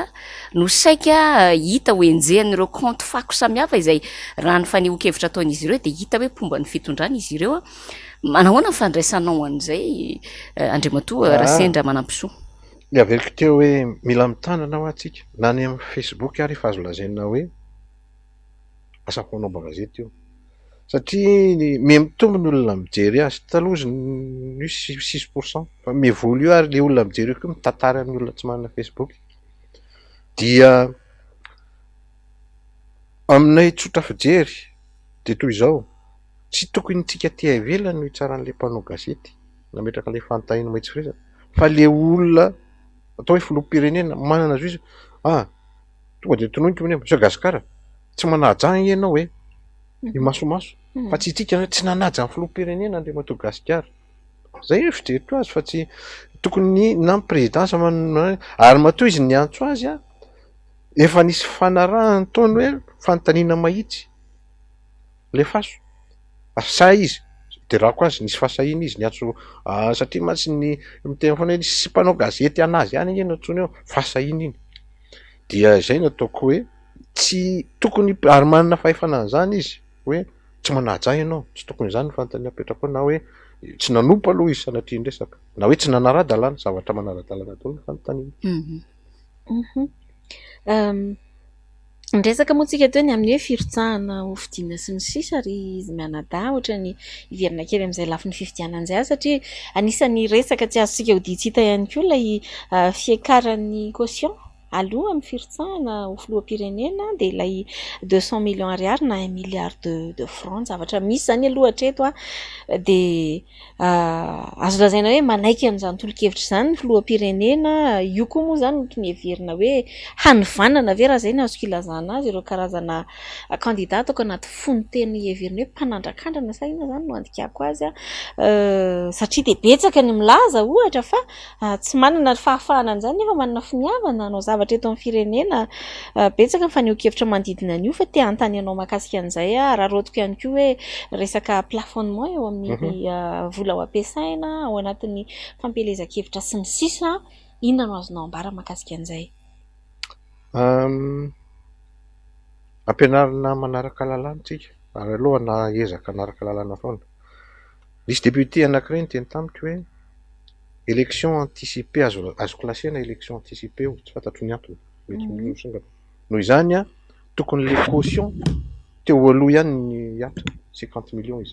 no saika hita ho enjehan'ireo compte fako samihafa izay raha ny faniohon-kevitra ataon'izy ireo dia hita hoe pomba ny fitondrana izy ireo manahoana ny fandraisanao an'izay Andriamatoa Rasendra Manampisoa. Ny averiko teo hoe mila mitanana ho atsika na ny amin'ny Facebook ary efa azo lazaina hoe asa fanaova gazety io satria mitombo ny olona mijery azy taloha izy ny 6% fa mivoly io ary le olona mijery io koa mitantara amin'ny olona tsy manana Facebook dia aminay tsotra fijery dia toy izao tsy tokony tsika tia ivelany no hitsaran'ilay mpanao gazety nametraka ilay fanontaniana maitso firesaka fa le olona atao hoe filoham-pirenena manana azy izy tonga dia tononika hoe Madagasikara tsy manaja ianao hoe ny masomaso fa tsy tsika tsy nanaja ny filoham-pirenena ny Madagasikara zay hoe fijerito azy fa tsy tokony na ny présidence ary matoa izy ny antso azy efa nisy fanarahany taony hoe fanontaniana mahitsy le faso sa izy dia raha koa azy nisy fahasahina izy ny antso satria matsy ny miteny foana hoe sy mpanao gazety anazy ihany eny antsony eo fahasahina iny dia izay nataoko hoe tsy tokony ary manana fahefana an'izany izy hoe tsy manaja ianao tsy tokony izany ny fanontaniana apetraka na hoe tsy nanompo aloha izy sanatria ndresaka na hoe tsy nanara-dalàna zavatra manara-dalàna tao ny fanontaniana. Ny resaka moa tsika teo ny amin'ny hoe firotsahana ho fidiana sy ny sisa ry izy mianadahy ohatra ny iverina kely amin'izay lafi ny fifidianan'izay satria anisan'ny resaka tsy azontsika ho ditsita ihany koa ilay fiakaran'ny caution aloha amin'ny firotsahana ho filoham-pirenena dia ilay 200 millions ariary na 1 milliard de francs zavatra misy zany aloha hatreto dia azo lazaina hoe manaiky an'izany tolo-kevitra izany ny filoham-pirenena io koa moa izany no tony heverina hoe hanivanana ve raha izay no azoko ilazana azy ireo karazana candidat ataoko anaty fonoteny heverina hoe mpanandrakandrana sa ina izany no andikako azy satria dia betsaka ny milaza ohatra fa tsy manana fahafahana an'izany nefa manana finiavana anao zavatra eto amin'ny firenena betsaka ny faniohon-kevitra manodidina an'io fa te hanontany anao mahakasika an'izay raha rotiko ihany koa hoe resaka plafonnement eo amin'ny vola ho ampiasaina ao anatin'ny fampelezan-kevitra sy ny sisa inona no azonao ambara mahakasika an'izay? Ampianarina manaraka lalàna tsika ary aloha na ezaka manaraka lalàna foana. Nisy député anankiray ny teny tamiko hoe élection anticipée azo klasena élection anticipée tsy fantatro ny antony mety misonga noho izany tokony le caution teo aloha ihany ny atra 50 millions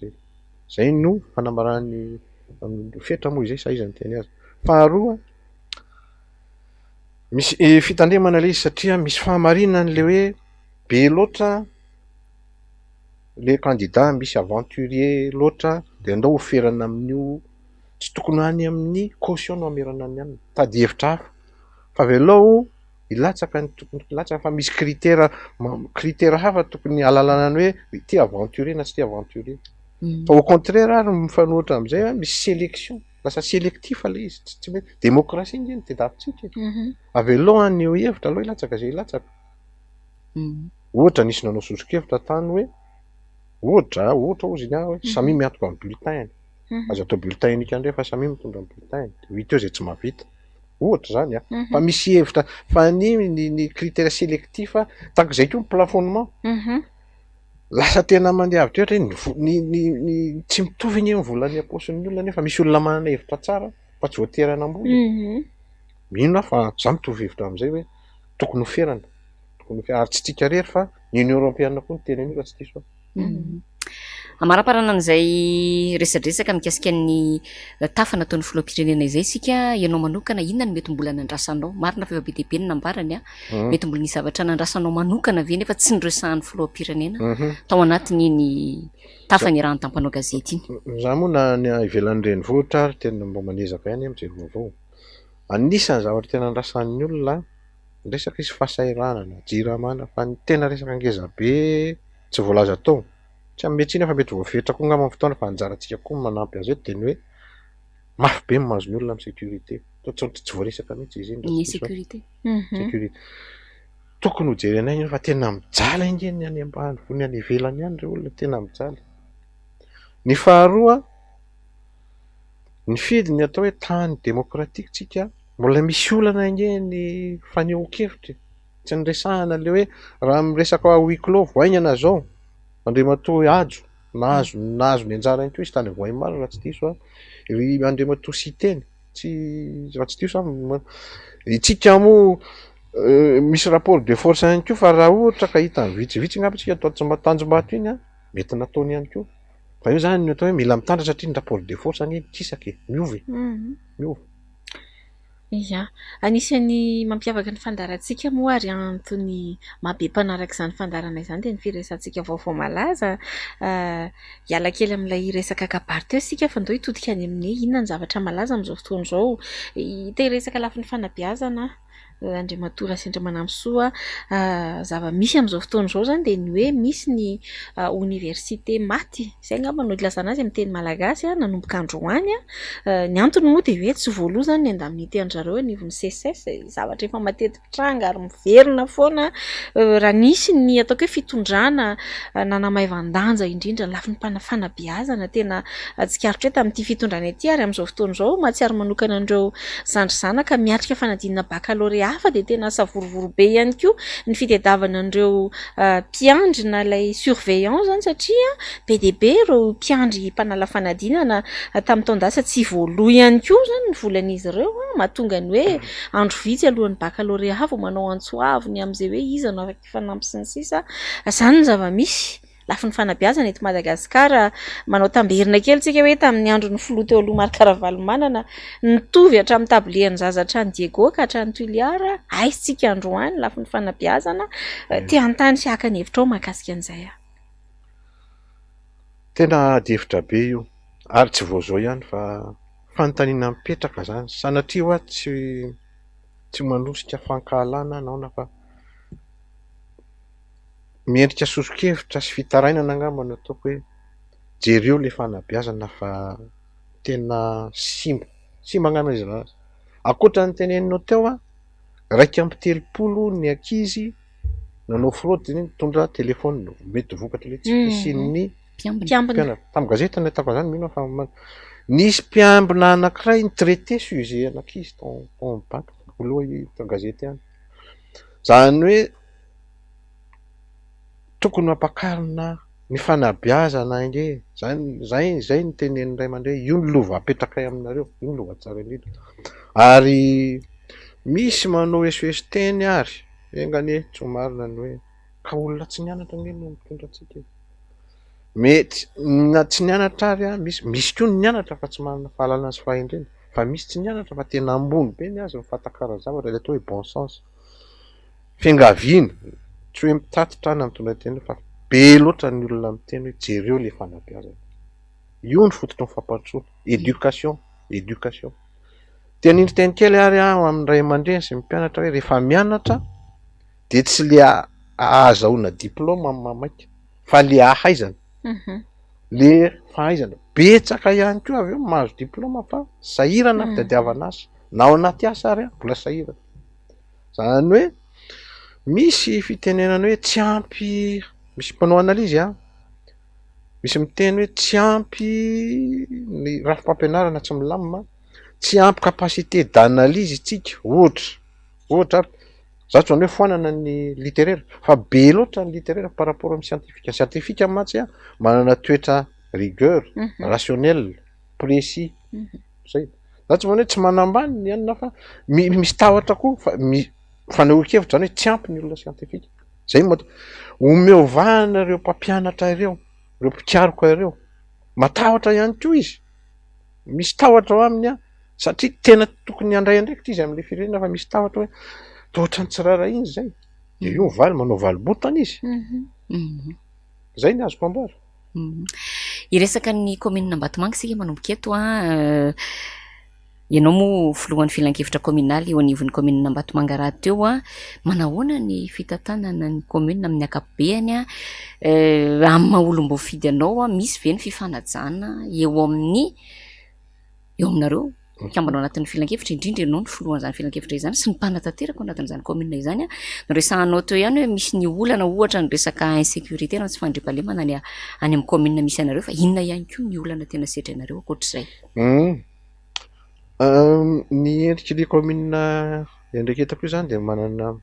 izay no fanamarany fetra moa izay sahiza ny teny azy. Faharoa misy fitandremana ilay izy satria misy fahamarinana le hoe be loatra le candidat misy aventurier loatra dia andao oferana amin'io tsy tokony any amin'ny caution no amerana ny ihany tady hevitra hafa fa velao ilatsaka ny tokony ilatsaka fa misy critère hafa tokony alalana ny hoe ty aventure na tsy ty aventure fa au contraire ary mifanohitra amin'izay misy sélection lasa sélectif ilay izy tsy hoe démocratie ny tedavitsika avelao an'eo hevitra aloha ilatsaka zay ilatsaka ohatra nisy nanao sosokevitra tany hoe ohatra ozy iny hoe samy miantoka amin'ny bulletin azo atao bulletin unika ndray fa samy mitondra amin'ny bulletin hita eo zay tsy mahavita ohatra zany fa misy hevitra fa ny critère sélectif tak'izay koa ny plafonnement lasa tena mandeha avy ohatra ny tsy mitovy ny volany aposin'ny olona nefa misy olona manana hevitra tsara fa tsy voaterana ambony mino fa za mitovy hevitra amin'izay hoe tokony hoferana ary tsy tika rery fa ny Union Européenne koa ny tena io raha tsy diso amaraparana an'izay resadresaka mikasika ny tafa nataon'ny filoham-pirenena izay sika ianao manokana inona ny mety mbola nandrasanao marina fa efa be deabe ny nambarany mety mbola ny zavatra nandrasanao manokana ve nefa tsy niresahan'ny filoham-pirenena tao anatin'iny tafa ny raha tampanao gazety iny za moa na ivelan'ny renivohitra ary tena mba manezaka ihany amin'izay vaovao anisan'ny zavatra tena andrasan'ny olona resaka izy fahasairana na jiramana fa ny tena resaka angeza be tsy voalaza tao tsy ametsina fa mety voafetra koa ngamba fotoana fa anjarantsika koa manampy azy teny hoe mafy be mahazo ny olona amin'ny sécurité tsy voaresaka mihitsy izy ny sécurité sécurité tokony ho jerenay iny fa tena mijala ingeny any ambany vo ny any ivelany ihany re olona tena mijala ny faharoa ny fidy ny atao hoe tany démocratique tsika mbola misy olana ingeny fanehoan-kevitra tsy niresahana le hoe raha miresaka huis clos voaingana zao Andriamatoa ajo nahazo ny anjara koa izy tany voaimaro raha tsy diso ry Andriamatoa Siteny tsy raha tsy diso itsika moa misy rapport de force ihany koa fa raha ohatra ka hita vitsivitsy ngamba tsika atao tsy matanjombato iny mety nataony ihany koa fa io zany atao hoe mila mitandra satria ny rapport de force any kisaka miovy ia anisan'ny mampiavaka ny fandarantsika moa ary antony mahabe mpanaraka izany fandarana izany dia ny firesantsika vaovao malaza hiala kely amin'ilay resaka kabary teo isika fa ndao hitodika any amin'ny inona ny zavatra malaza amin'izao fotoana izao resaka lafin'ny fanabeazana Andriamatoa Rasindra Manamsoa zava-misy amin'izao fotoana izao zany dia ny hoe misy ny université maty izay ngamba no ilazana azy amin'ny teny malagasy nanomboka androany ny antony moa dia hoe tsy voaloha zany ny andamin'ity anjareo anivon'ny CSS zavatra efa mateti-pitranga ary miverina foana raha nisy ny ataoko hoe fitondrana nanamaivan-danja indrindra ny lafin'ny fanabeazana tena tsikaritro hoe tamin'ity fitondrana ity ary amin'izao fotoana izao mahatsiaro manokana andreo zandry zanaka miatrika fanadinana baccalauréat fa dia tena savorovory be ihany koa ny fitadiavana andreo mpiandry na ilay surveillant zany satria be dia be ireo mpiandry mpanala fanadinana tamin'ny taondasa tsy voaloha ihany koa zany ny volan'izy ireo mahatonga ny hoe andro vitsy alohan'ny baccalauréat vao manao antsoaviny amin'izay hoe iza no afaka ifanampy sy ny sisa izany ny zava-misy lafin'ny fanabeazana eto Madagasikara manao tamberina kely tsika hoe tamin'ny andron'ny filoha teo aloha Marc Ravalomanana nitovy hatramin'ny tablian'ny zaza hatrany Diego ka hatrany Tuiliara aisitsika androany lafin'ny fanabeazana te hanontany sy haka ny hevitra ao mahakasika an'izay tena hevitra be io ary tsy voazao ihany fa fanontaniana mipetraka zany sanatria hoa tsy manosika fankahalana naona fa miendrika sosokevitra sy fitarainana angamba no ataoko hoe jereo le fanabeazana fa tena simba angamba izy raha akoatra ny teneninao teo raika amby 30 ny ankizy nanao fraude iny mitondra telefona mety vokatra le tsy fisin'ny mpiambina tamin'ny gazety ny atako zany mino fa nisy mpiambina anankiray ny traité sujet anankizy tao bac aloha gazety any zany hoe tokony mampakarina ny fanabeazana inge zay ny tenen'ny ray aman-dreny io ny lova apetrakay aminareo io ny lova tsara indrindra ary misy manao SOS teny ary engane tsy marina ny hoe ka olona tsy nianatra nge no mitondra antsika mety na tsy nianatra ary misy koa ny nianatra fa tsy manana fahalalana sy fahaindrena fa misy tsy nianatra fa tena ambony be ny azy mifatakara zavatra le atao hoe bon sens fiangaviana tsy hoe mitatitra na mitondra teny fa be loatra ny olona miteny hoe jereo le fanabeazana io ny fototra ny fampandrosoana éducation éducation. Tian'indry teny kely ary amin'ny ray aman-dreny sy mpianatra hoe rehefa mianatra de tsy le ahazahoana diplôma amin'ny mamaika fa le ahaizana, le fahaizana betsaka ihany koa avy eo mahazo diplôma fa sahirana fitadiavana asa na ao anaty asa ary mbola sahirana. Zany hoe misy fitenenana hoe tsy ampy, misy mpanao analizy misy miteny hoe tsy ampy ny rafim-pampianarana tsy milamina, tsy ampy capacité d'analyse itsika ohatra zato zany hoe foanana ny littéraire fa be loatra ny littéraire par rapport amin'ny scientifique. Scientifique matsy manana toetra rigueur, rationnel, précis. Zay. Zato zany hoe tsy manambany ny anina fa misy tahotra koa fa fanehoan-kevitra zany hoe tsy ampy ny olona scientifique. Zay omeovahana ireo mpampianatra ireo mpikaroka ireo matahotra ihany koa izy, misy tahotra ao aminy satria tena tokony handray andraikitra izy amin'le firenena fa misy tahotra hoe tohatra ny tsirara iny zay de io valy manao valibotana izy. Zay ny azoko amboara. Iresaka ny commune Ambatomanga sika manomboka eto ianao moa filohan'ny filan-kevitra communaly eo anivon'ny commune Ambatomanga raha teo manahoana ny fitantanana ny commune amin'ny akapobeany amin'ny maha olom-bo fidy anao misy ve ny fifanajana eo aminareo kambana anatin'ny filan-kevitra indrindra ianao ny filohan'izany filan-kevitra izany sy ny mpanatanteraka anatin'izany commune izany noresahanao teo ihany hoe misy ny olana ohatra ny resaka insécurité raha tsy fandriampahalemana any amin'ny commune misy anareo fa inona ihany koa ny olana tena setra anareo akoatr'izay? Ny endrik'le commune endreketako io zany de manana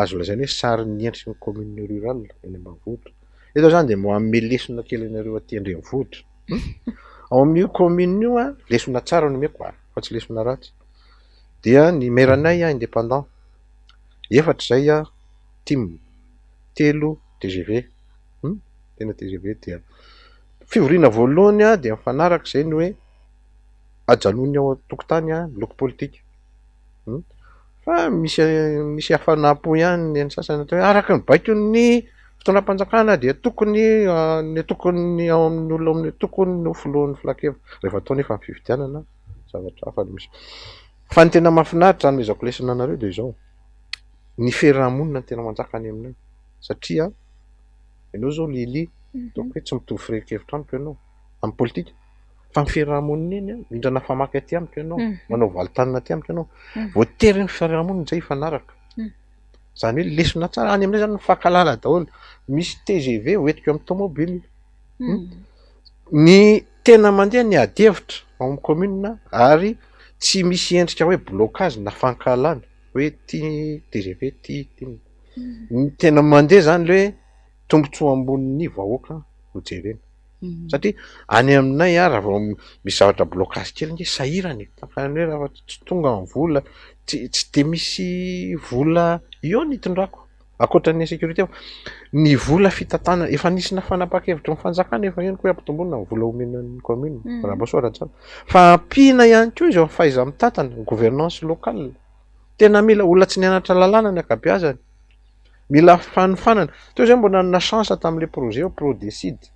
azo lazaina hoe sary ny endriky ny commune rural eny ambanivohitra. Eto zany de manome lesona kely anareo aty andrenivohitra. Ao amin'io commune io lesona tsara no omeko fa tsy lesona ratsy. Dia ny mairanay indépendant, 4 zay team, 3 TGV. Tena TGV dia fivoriana voalohany de mifanaraka zay ny hoe ajalony ao an-tokotany loko politika. Fa misy hafanampo ihany ny sasany hoe araka ny baikon'ny fitondram-panjakana dia tokony tokony ao amin'ny olona tokony no filohan'ny filan-kevitra rehefa atao nefa fifidianana zavatra hafa misy. Fa ny tena mahafinaritra ny mezako lesona anareo de izao ny fiarahamonina tena manjaka any aminay satria ianao zao Lily donc hoe tsy mitovy firan-kevitra amiko ianao amin'ny politika fa ny fiarahamonina iny mindrana famaky aty amiko ianao manao valitanina aty amiko ianao voatery ny fiarahamonina zay ifanaraka. Zany hoe lesona tsara any aminay zany mifankalala daholo. Misy TGV hoentiko amin'ny tomobile. Ny tena mandeha ny adevitra ao amin'ny commune ary tsy misy endrika hoe blocage na fankalana hoe ty TGV ty. Ny tena mandeha zany le hoe tombontsoa ambonin'ny vahoaka ho jerena. Satria any aminay raha vao misy zavatra blocage kely nge sahirany hoe raha tsy tonga amin'ny vola tsy de misy vola io ny itondrako akoatra ny sécurité ny vola fitatana efa nisy na fanapa-kevitra ny fanjakana efa henoko hoe ampitombonina ny vola omenan'ny commune raha bosoara tsara fa ampina ihany koa izy faiza mitatana gouvernance locale. Tena mila olona tsy nianatra lalàna ny akabeazany, mila fanofanana teo zay mbo nanana chance tamin'le projet Prodecide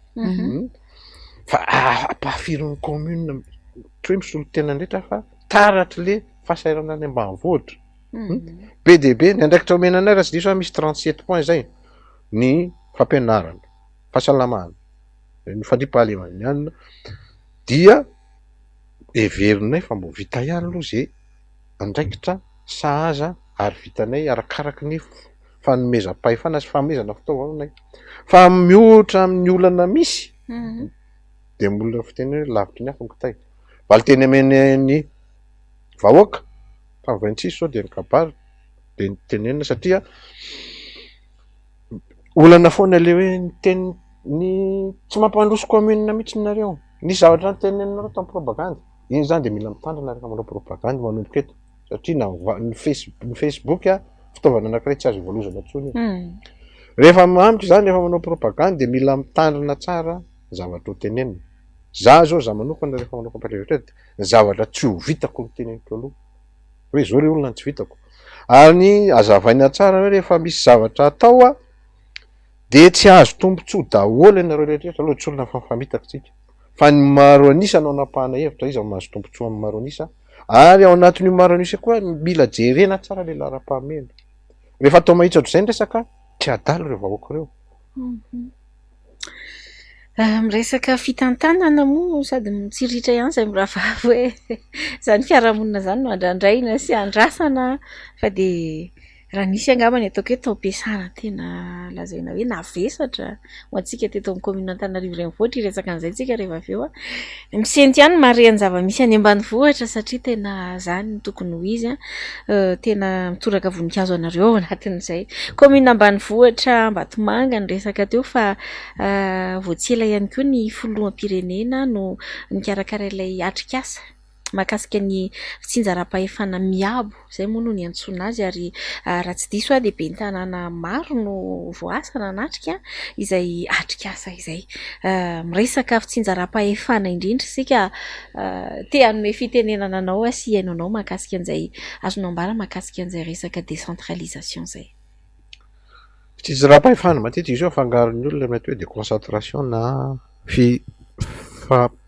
fa ampahafirin'ny commune tsy hoe misolo tena ndretra fa taratry le fahasairana any ambanivohitra. PDB ny andraikitra omenanay raha tsy diso misy 37 points zay ny fampianarana, fahasalamana, ny fandriampahalemana ny anina dia everinay fa mbo vita ihany aloha zay andraikitra sahaza ary vitanay arakaraky ny fanomezam-pahefana sy fanomezana fitaovanay fa mihoatra amin'ny olana misy de molona fiteny hoe lavitry ny hafa ny kitay valy teny amen'ny vahoaka fa 26 sao de ny kabary de ny tenenina satria olana foana le hoe ny teny ny tsy mampandroso commune mihitsy nareo nisy zavatra ny teneninareo tamin'ny propagande iny zany de mila mitandrina rehefa manao propagande manomboka eto satria ny Facebook fitaovana anankiray tsy azo ivalozana intsony rehefa mamitra zany rehefa manao propagande de mila mitandrina tsara zavatra ho tenenina. Za zao za manokana rehefa manao comparativité ny zavatra tsy ho vitako ny teneniko aloha hoe zao re olona tsy vitako ary ny azavaina tsara hoe rehefa misy zavatra atao de tsy azo tombotsoa daholo ianareo rehetrarehetra aloha tsy olona fa mifamitaka tsika fa ny maro anisa no anapahana hevitra izy mahazo tompontsoa amin'ny maro anisa ary ao anatin'io maro anisa koa mila jerena tsara le lara-pahamena rehefa atao mahitsy ohatr'izay ny resaka tsy adalo ireo vahoaka ireo. Miresaka fitantanana moa sady mitsiritra ihany zay mirahava hoe zany fiarahamonina zany no andrandraina sy andrasana fa de raha nisy angambany ataoko hoe tao-piasana tena lazaina hoe navesatra ho antsika teto amin'ny commune Antananarivo renivohitra iresaka an'izay tsika rehefa avy eo misenty ihany mare ny zava-misy any ambanivohitra satria tena zany no tokony ho izy tena mitoraka voninkazo anareo ao anatin'izay commune ambanivohitra Ambatomanga ny resaka teo fa voatsila ihany koa ny filoham-pirenena no nikarakara ilay atrikasa mahakasika ny fitsinjaram-pahefana miabo zay moa no ny antsoina azy ary raha tsy diso dia be ny tanàna maro no voasa nanatrika izay atrikasa izay miresaka fitsinjaram-pahefana indrindra sika te hanome fitenenana anao sy hainao mahakasika an'izay azonao ambara mahakasika an'izay resaka décentralisation zay. Fitsinjaram-pahefana matetika izy io afangaron'ny olona mety hoe déconcentration na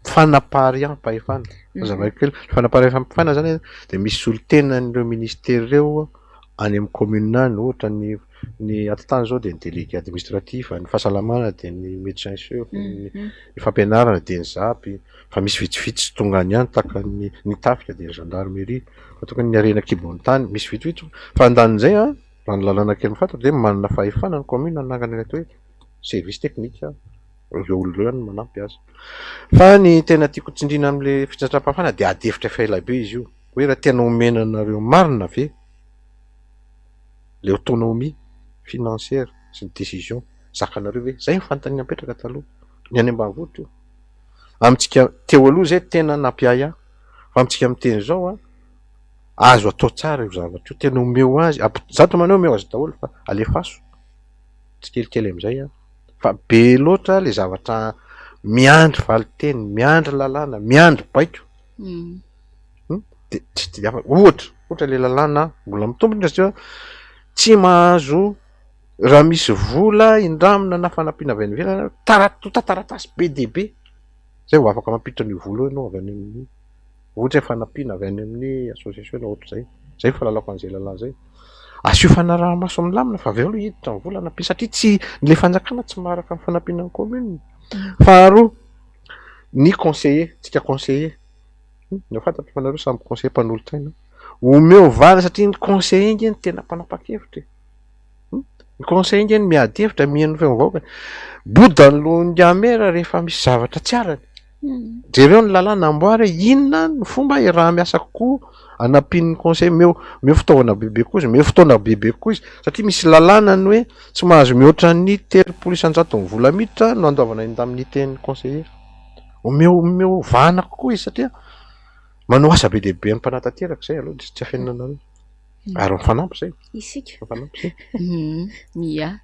fanapariam-pahefana zava-kely fanapariam-pahefana zany dia misy solo-tenan'ireo ministera ireo any amin'ny commune any ohatra ny atatany zao dia ny délégué administratif ny fahasalamana dia ny médecin chef ny fampianarana dia ny zapy fa misy vitsivitsy tongany ihany taka ny tafika dia ny gendarmerie fa tokony ny arena kibony-tany misy vitsivitsy fa andanin'izay raha ny lalàna kely mifantatra dia manana fahefana ny commune anangana ilay hoe service technique ireo olona no manampy azy fa ny tena tiako tsindrina amin'le fitsinjaram-pahefana dia adefitra faela-be izy io hoe raha tena omenanareo marina ve le autonomie financière sy ny décision zakanareo ve zay nyfantany apetraka taloha ny any ambanivohitra io amintsika teo aloha zay tena nampiay fa amintsika miteny zao azo atao tsara io zavatra io tena omeo azy zato maneo omeo azy daholo fa alefaso tsy kelikely amin'izay fa be loatra le zavatra miandry valiteny miandry lalàna miandry baiko de tsy dia ohatra le lalàna mbola mitombony satria tsy mahazo raha misy vola indramina na fanampiana avy any ivelany taratasy be dia be zay ho afaka mampiditra ny vola ianao avy any amin'ny ohatra hoe fanampiana avy any amin'ny association na ohatr'izay zay fahalalako an'izay lalàna zay asio fanaraha-maso milamina fa avy eo aloha hiditra ny vola nampi satria tsy le fanjakana tsy maharaka amin'ny fanampiana ny commune. Faharoa ny conseiller tsika conseiller ny fantatra fanareo samby conseiller mpanolotra-aina omeo vana satria ny conseiller ingeny tena mpanapa-kevitra ny conseiller ingeny miady hevitra mihaino feovahoaka bodany lohany amera rehefa misy zavatra tsy arany jereo ny lalàna amboary inona ny fomba raha miasa kokoa anampian'ny conseil meo fitaovana bebe koa izy meo fotoana bebe koa izy satria misy lalàna ny hoe tsy mahazo mihoatra ny 300 ny vola miditra no andoavana indamin'ny ten'ny conseiller omeo vana kokoa izy satria manao asa be dehibe ny mpanatateraka zay aloha tsy afenina ary mifanampy zay isika ya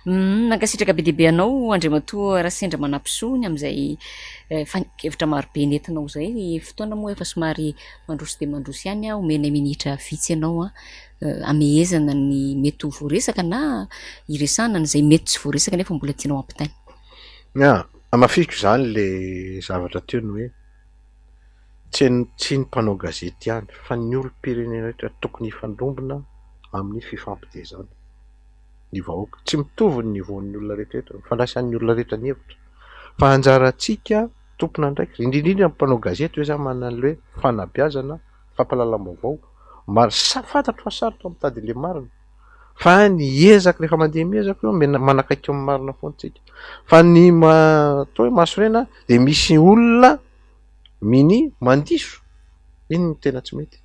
nankasitraka be dehibe anao Andriamatoa Rasendra Manampisoa amin'izay fanikevitra marobe nentinao zay fotoana moa efa somary mandroso dia mandroso ihany omena minitra vitsy ianao amehezana ny mety ho voaresaka na iresana n'izay mety tsy voaresaka nefa mbola tianao ampitainy amafiko zany le zavatra teo ny hoe tsy ny mpanao gazety ihany fa ny olom-pirenena rehetra tokony hifandrombona amin'ny fifampitezana ny vahoaka tsy mitovy ny nivoan'ny olona rehetrarehetra mifandraisan'ny olona rehetra ny hevitra fa anjarantsika tompona ndraiky indrindrindra ny mpanao gazety hoe zany manana le hoe fanabeazana fampahalalam-baovao maro fantatro fa sarotra mitady le marina fa ny ezaka rehefa mandeha miezaka io manakaiky amin'ny marina foantsika fa ny atao hoe masorena dia misy olona mini mandiso iny ny tena tsy mety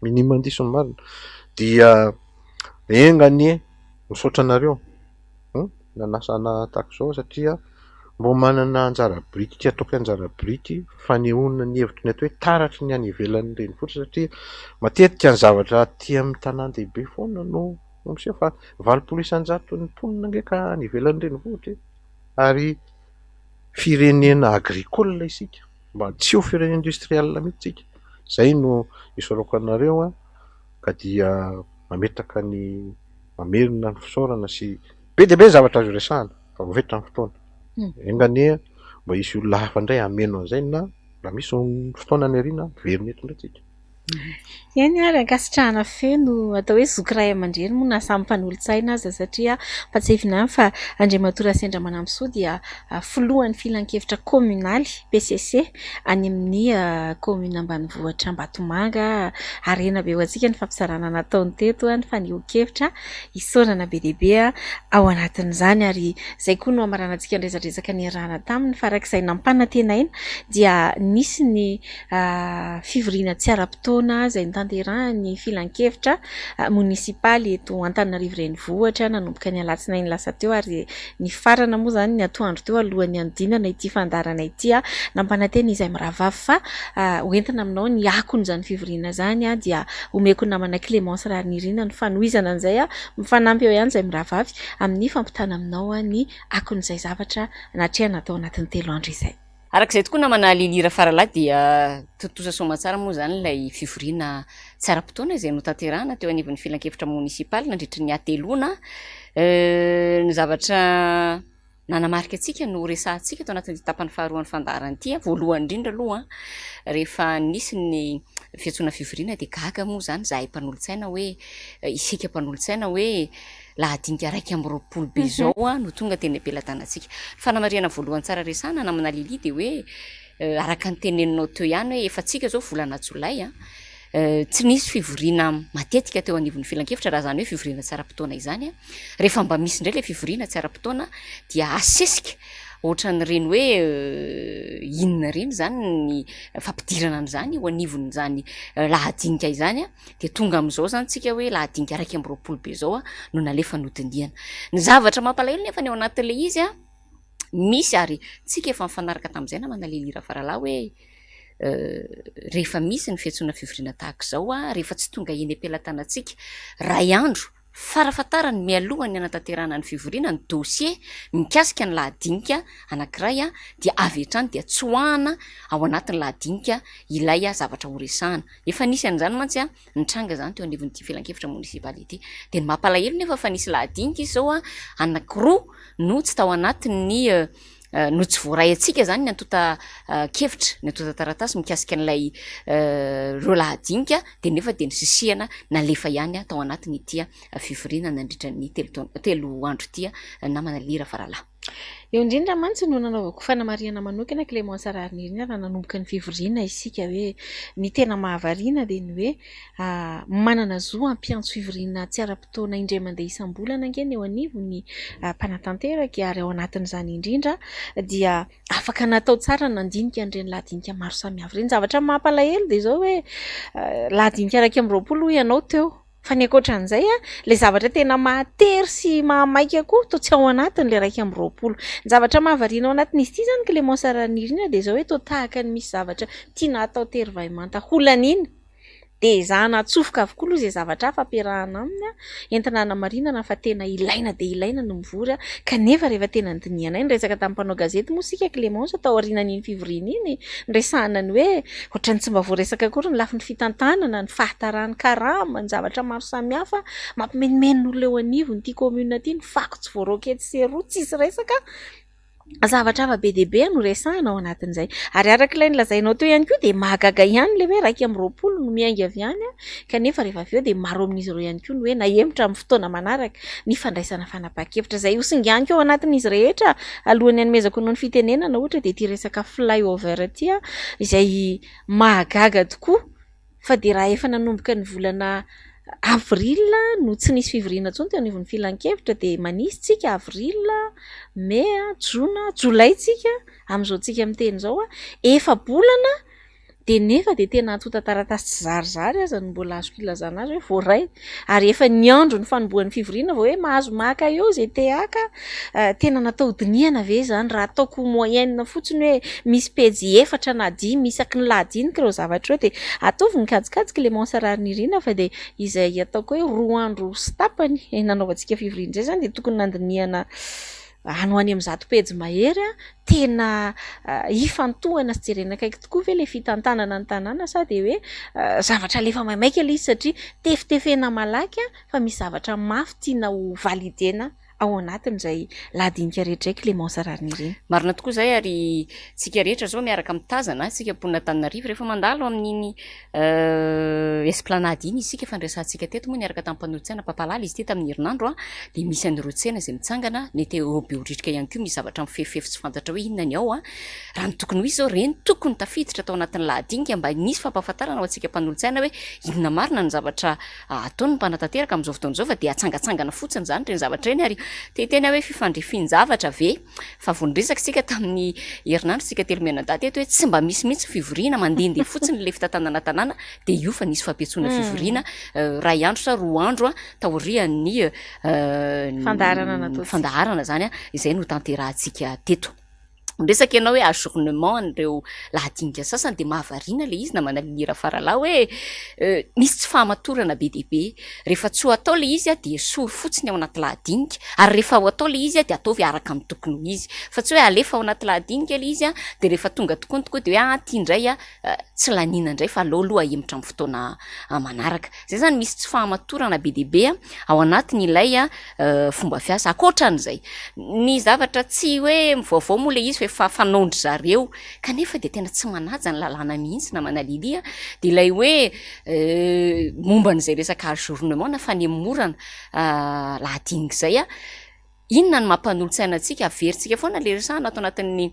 mini mandiso ny marina dia engany misaotra anareo nanasana tahaka izao satria mbo manana anjara biriky ataoko anjara biriky fanehoana ny hevitry ny atao hoe taratry ny any ivelan'ny renivohitra satria matetika ny zavatra aty amin'ny tanàn-dehibe foana no miseho fa 80% ny mponina ndraika any ivelan'ny renivohitra ary firenena agricole isika mba tsy ho firenena industriel mihitsy tsika zay no isoroko anareo ka dia mametraka ny mamerina ny fisaorana sy be dia be zavatra azo resahana fa voavetra ny fotoana engane mba isy olona hafa indray ameno an'izay na raha misy fotoana ny ariana verina eto ndratsika. Eny ary ankasitrahana feno atao hoe zokiray aman-dreny moa na samy mpanolontsaina aza satria patsevina fa Andriamatora Sendra Manamsoa dia filohan'ny filan-kevitra kominaly PCC any amin'ny komina ambanivohitra Ambatomanga. Harena be ho antsika ny fampisarana nataony teto ny faneho-kevitra isaorana be dehibe ao anatin'izany, ary izay koa no amaranantsika nirezadresaka ny arahana taminy farak'izay nampanantenaina dia nisy ny fivoriana tsy ara-potoana izay tanterahany filan-kevitra munisipaly eto Antananarivo renivohitra nanomboka ny alatsinainy lasa teo, ary ny farana moa zany ny atoandro teo alohan'ny andinana ity fandarana ity nampanantena izay miravavy fa hoentina aminao ny akon'izany fivoriana zany dia omeko namana Clémence Ranirina ny fanohizana an'izay mifanampy eo ihany izay miravavy amin'ny fampitana aminao ny akon'izay zavatra natria natao anatin'ny 3 andro izay. Arak'izay tokoa namana Lilira Faralahy dia totosa soamantsara moa zany ilay fivoriana tsara-potoana izay notanterahana teo anivon'ny filan-kevitra munisipaly nandritra ny atelona. Ny zavatra nanamarika antsika no resahantsika tao anatin'ny tapany faharoan'ny fandaharana ity voalohany indrindra aloha rehefa nisy ny fiantsoana fivoriana dia gaga moa zany zahay mpanolontsaina hoe isika mpanolontsaina hoe lahadinika 120 be zao no tonga teny am-pelatanantsika. Fanamariana voalohany tsara resahana namana Lili dia hoe araka ny teneninao teo ihany hoe efa tsika zao volana Jolay tsy nisy fivoriana matetika teo anivon'ny filan-kevitra raha zany hoe fivoriana tsara-potoana izany rehefa mba misy indray ilay fivoriana tsara-potoana dia asesika ohatran'ireny hoe inona reny zany ny fampidirana an'izany ho anivon'izany lahadinika izany dia tonga amin'izao zany tsika hoe lahadinika 120 be zao no nalefa nodiniana. Ny zavatra mampalahelo nefa ny ao anatin'le izy misy, ary tsika efa mifanaraka tamin'izay namana Lilira Faralahy hoe rehefa misy ny fiantsoana fivoriana tahaka izao rehefa tsy tonga eny am-pelatanantsika ray andro farafatarany mialohany anatanterahana ny fivoriana ny dossier mikasika ny lahadinika anankiray dia avy hatrany dia tsoahana ao anatin'ny lahadinika ilay zavatra horesahana. Efa nisy an'izany mantsy nitranga zany teo anivon'ity filan-kevitra munisipaly ity. Dia ny mampalahelo nefa fa nisy lahadinika izy zao anankiroa no tsy tao anatin'ny no tsy voaray atsika zany ny antota kevitra ny antota taratasy mikasika n'ilay reo lahadinika dia nefa dia ny sisihana nalefa ihany tao anatiny ity fivoriana nandritra ny 3 andro ity namana Lilira Faralahy. Eo indrindra mantsy no nanaovako fanamariana manokana Clémence Ranirina raha nanomboka ny fivoriana isika hoe ny tena mahavariana dia ny hoe manana zo ampiantso fivoriana tsy ara-potoana indray mandeha isam-bolana angeny eo anivon'ny mpanatanteraka, ary ao anatin'izany indrindra dia afaka natao tsara nandinika an'ireny lahadinika maro samihafa ireny. Zavatra mampalahelo dia izao hoe lahadinika 120 ianao teo fa ny ankoatran'izay ilay zavatra tena mahatery sy mahamaika koa toa tsy ao anatiny ilay 120. Ny zavatra mahavariana ao anatin'izy ity zany Clémence Ranirina dia izao hoe toa tahaka ny misy zavatra tiana atao tery vaimanta holanina dia zana atsofoka avokoa aloha izay zavatra fampiarahana aminy entina hanamarinana fa tena ilaina dia ilaina no mivory kanefa rehefa tena ndiniana iny resaka tamin'ny mpanao gazety moa sika Clémence tao aorianan'iny fivoriana iny nresahana ny hoe ohatrany tsy mba voaresaka akory ny lafin'ny fitantanana, ny fahatarany karama, ny zavatra maro samihafa mampimenimeno eo anivony ity commune ity, ny fako tsy voarokety seroa tsisy resaka zavatra ava be dehibe no resahana ao anatin'izay. Ary arak'ilay nilazainao teo ihany koa dia mahagaga ihany le hoe 120 no miainga avy ihany kanefa rehefa avy eo dia maro amin'izy ireo ihany koa no hoe nahemotra amin'ny fotoana manaraka ny fandraisana fanapahan-kevitra izay hosinga ihany koa ao anatin'izy rehetra alohan'ny hanomezako noho ny fitenenana ohatra dia ity resaka flyover ity izay mahagaga tokoa fa dia raha efa nanomboka ny volana avril no tsy nisy fivoriana intsony teo anivon'ny filan-kevitra dia manisy tsika avril, mai, jona, jolay tsika amin'izao tsika miteny izao efa bolana dia nefa dia tena antota taratasy tsy zarizary aza no mbola azo filazana azy hoe voaray, ary efa ny andro ny fanombohan'ny fivoriana vao hoe mahazo maka eo izay te haka tena natao diniana ve zany raha ataoko moyenne fotsiny hoe misy pejy 4 na 10 isaky ny lahadinika ireo zavatra eo dia ataovy ny kajikajy Clémence Ranirina fa dia izay ataoko hoe 2 andro sy tapany nanaovantsika fivoriana izay zany dia tokony nandiniana ano any amin'ny 100 pejy mahery tena ifantohana sy jerena akaiky tokoa ve ilay fitantanana ny tanàna sa dia hoe zavatra lefa maimaika ilay izy satria tefitefena malaky fa misy zavatra mafy tiana ho validena ao anatin'izay lahadinika rehetra Clémence Rariny ireny. Marina tokoa zay ary tsika rehetra zao miaraka mitazana tsika mponina Antananarivo rehefa mandalo amin'iny esplanade iny isika fandraisantsika teto moa niaraka tamin'ny mpanolotsaina Papalala izy teto amin'ny herinandro dia misy an'ireo tsena izay mitsangana mety beoritrika ihany koa misy zavatra mifefifefy tsy fantatra hoe inona ny ao raha ny tokony ho izy zao reny tokony tafiditra tao anatin'ny lahadinika mba nisy fampahafantarana ho antsika mpanolotsaina hoe inona marina ny zavatra ataony mpanatanteraka amin'izao fotoana izao fa dia atsangatsangana fotsiny zany reny zavatra reny ary tetena hoe fifandrefiny zavatra ve fa vonresaka sika tamin'ny herinandro sika telo menadaty eto hoe tsy mba misy mihitsy fivoriana mandehandeha fotsiny le fitantanana tanàna dia io fa nisy fampiatsoana fivoriana ray andro sa roa andro taorian'ny fandaharana zany izay no tanterahantsika teto. Resaka ianao hoe ajournement an'ireo lahadinika sasany dia mahavariana le izy na manalira faralahy hoe misy tsy fahamatorana be dia be rehefa tsy ho atao le izy dia sory fotsiny ao anaty lahadinika ary rehefa ho atao le izy dia ataovy araka amin'ny tokony ho izy fa tsy hoe alefa ao anaty lahadinika le izy dia rehefa tonga tokoa tokoa dia hoe tia indray tsy lanina indray fa aloha ahemitra amin'ny fotoana manaraka zay zany misy tsy fahamatorana be dia be ao anatiny ilay fomba fiasa akoatran'izay ny zavatra tsy hoe mivaovao moa le izy efa fanaondry zareo kanefa dia tena tsy manaja ny lalàna mihitsy na manalilia dia ilay hoe momba n'izay resaka ajournement na fanemorana lahadinika izay inona ny mampanolotsaina antsika averintsika foana le resahana ato anatin'ny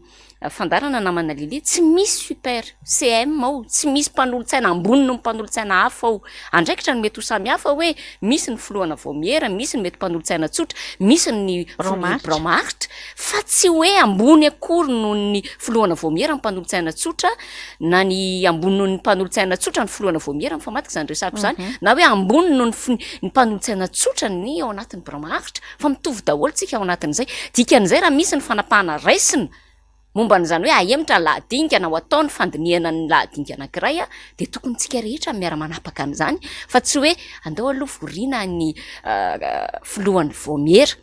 fandarana na manalilia tsy misy super CM ao tsy misy mpanolotsaina ambony no mpanolotsaina hafa ao andraikitra ny mety ho samy hafa hoe misy ny filohana vomiera misy ny mety mpanolotsaina tsotra misy ny bromaritra fa tsy hoe ambony akory noho ny filohana vomiera ny mpanolotsaina tsotra na ny ambony noho ny mpanolotsaina tsotra ny filohana vomiera mifamatika zany resako zany na hoe ambony noho ny mpanolotsaina tsotra ny ao anatin'ny bromaritra fa mitovy daholo tsika ao anatin'izay dikan'izay raha misy ny fanapahana raisina momba n'izany hoe ahemitra ny lahadinika na ho ataony fandiniana ny lahadinika anankiray dia tokony tsika rehetra miara manapaka an'izany fa tsy hoe andao aloha voriana ny filohan'ny vomiera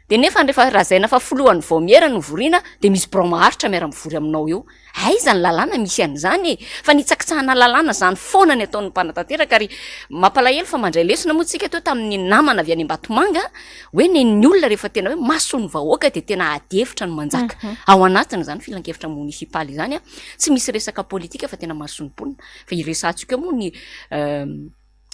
dia nefa rehefa razaina fa filohan'ny vomiera no voriana dia misy bromaritra miara mivory aminao eo aiza ny lalàna misy an'izany fa nitsakitsahana lalàna zany foana ny ataon'ny mpanatanteraka ary mampalahelo fa mandray lesona moa tsika teo tamin'ny namana avy any Ambatomanga hoe ny olona rehefa tena hoe mason'ny vahoaka dia tena ady hevitra no manjaka ao anatiny zany filan-kevitra munisipaly zany tsy misy resaka politika fa tena mason'ny mponina fa iresantsika moa ny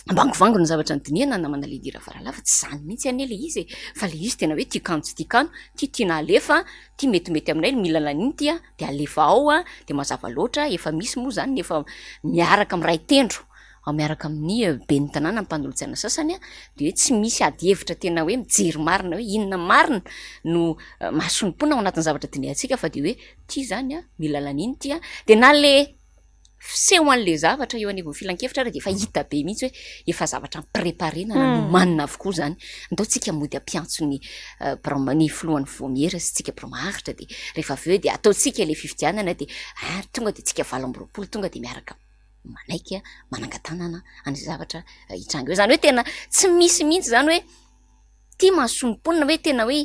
ambangovango ny zavatra ny diniana na manalidira faralafa tsy zany mihitsy anele izy fa le izy tena hoe tikano tsy tikano tiana alefa ty metimety aminay mila laniny dia alefa ao dia mazava loatra efa misy moa zany efa miaraka amin'ny ray tendro miaraka amin'ny ben'ny tanàna mpanolotsaina sasany dia hoe tsy misy ady hevitra tena hoe mijery marina hoe inona marina no mason'ny mponina ao anatin'ny zavatra diniantsika fa dia hoe ty zany mila laniny ty dia na le fiseho an'le zavatra eo anivon'ny filan-kevitra dia efa hita be mihitsy hoe efa zavatra préparena no manina avokoa zany andao tsika mody ampiantso ny filohan'ny vomiera sy tsika bromaritra dia rehefa avy eo dia ataotsika le fifidianana dia tonga dia tsika valo amby roapolo tonga dia miaraka manaiky manangatanana an'izay zavatra hitranga eo zany hoe tena tsy misy mihitsy zany hoe ty mason'ny mponina hoe tena hoe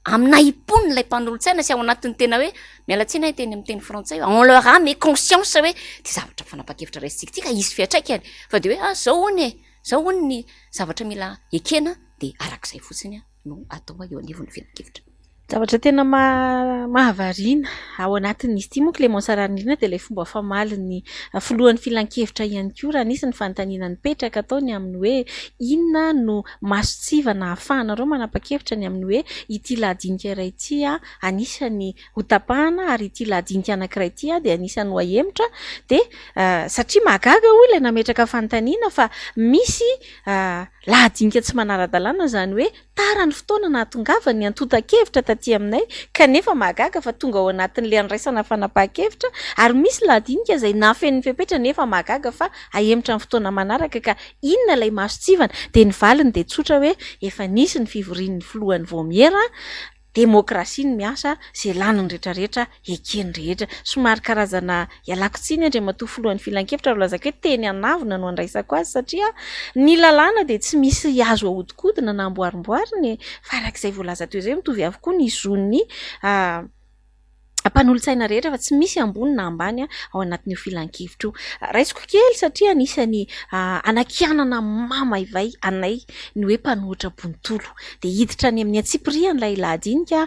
amina imponina ilay mpanolotsaina sy ao anatin'ny tena hoe mialatsina teny amin'ny teny frantsay on leur a mais conscience hoe ty zavatra fanapa-kevitra raisitsika tika izy fiatraikany fa dia hoe zao hony ny zavatra mila ekena dia arak'izay fotsiny no atao eo anivon'ny filan-kevitra zavatra tena mahavariana ao anatin'izy ity moa Clémence Rariny dia ilay fomba famaly ny filohan'ny filan-kevitra ihany koa raha nisy ny fanontaniana nipetraka ataony amin'ny hoe inona no masotsivana ahafahanareo manapa-kevitra ny amin'ny hoe ity lahadinika iray ity anisany hotapahana ary ity lahadinika anankiray ity dia anisany ho ahemitra dia satria mahagaga hoy ilay nametraka fanontaniana fa misy lahadinika tsy manara-dalàna zany hoe tarany fotoana nahatongava ny antota-kevitra taty aminay kanefa mahagaga fa tonga ao anatin'le andraisana fanapa-kevitra ary misy lahadinika izay nafen'ny fepetra nefa mahagaga fa ahemitra amin'ny fotoana manaraka ka inona ilay masotsivana dia ny valiny dia tsotra hoe efa nisy ny fivorian'ny filohan'ny vomiera demokrasia ny miasa zay laniny rehetrarehetra ekeny rehetra somary karazana ialako tsiny andre matoa filohan'ny filan-kevitra lazaka hoe teny anavina no andraisako azy satria ny lalàna dia tsy misy azo ahodikodina na amboarimboariny fa arak'izay voalaza teo izay mitovy avokoa ny zon'ny mpanolotsaina rehetra fa tsy misy ambony na ambany ao anatin'io filan-kevitra io. Raisiko kely satria anisany anakianana mamaivay anay ny hoe mpanohitra Bontolo. Dia hiditra any amin'ny Antsipiriany ilay ladinika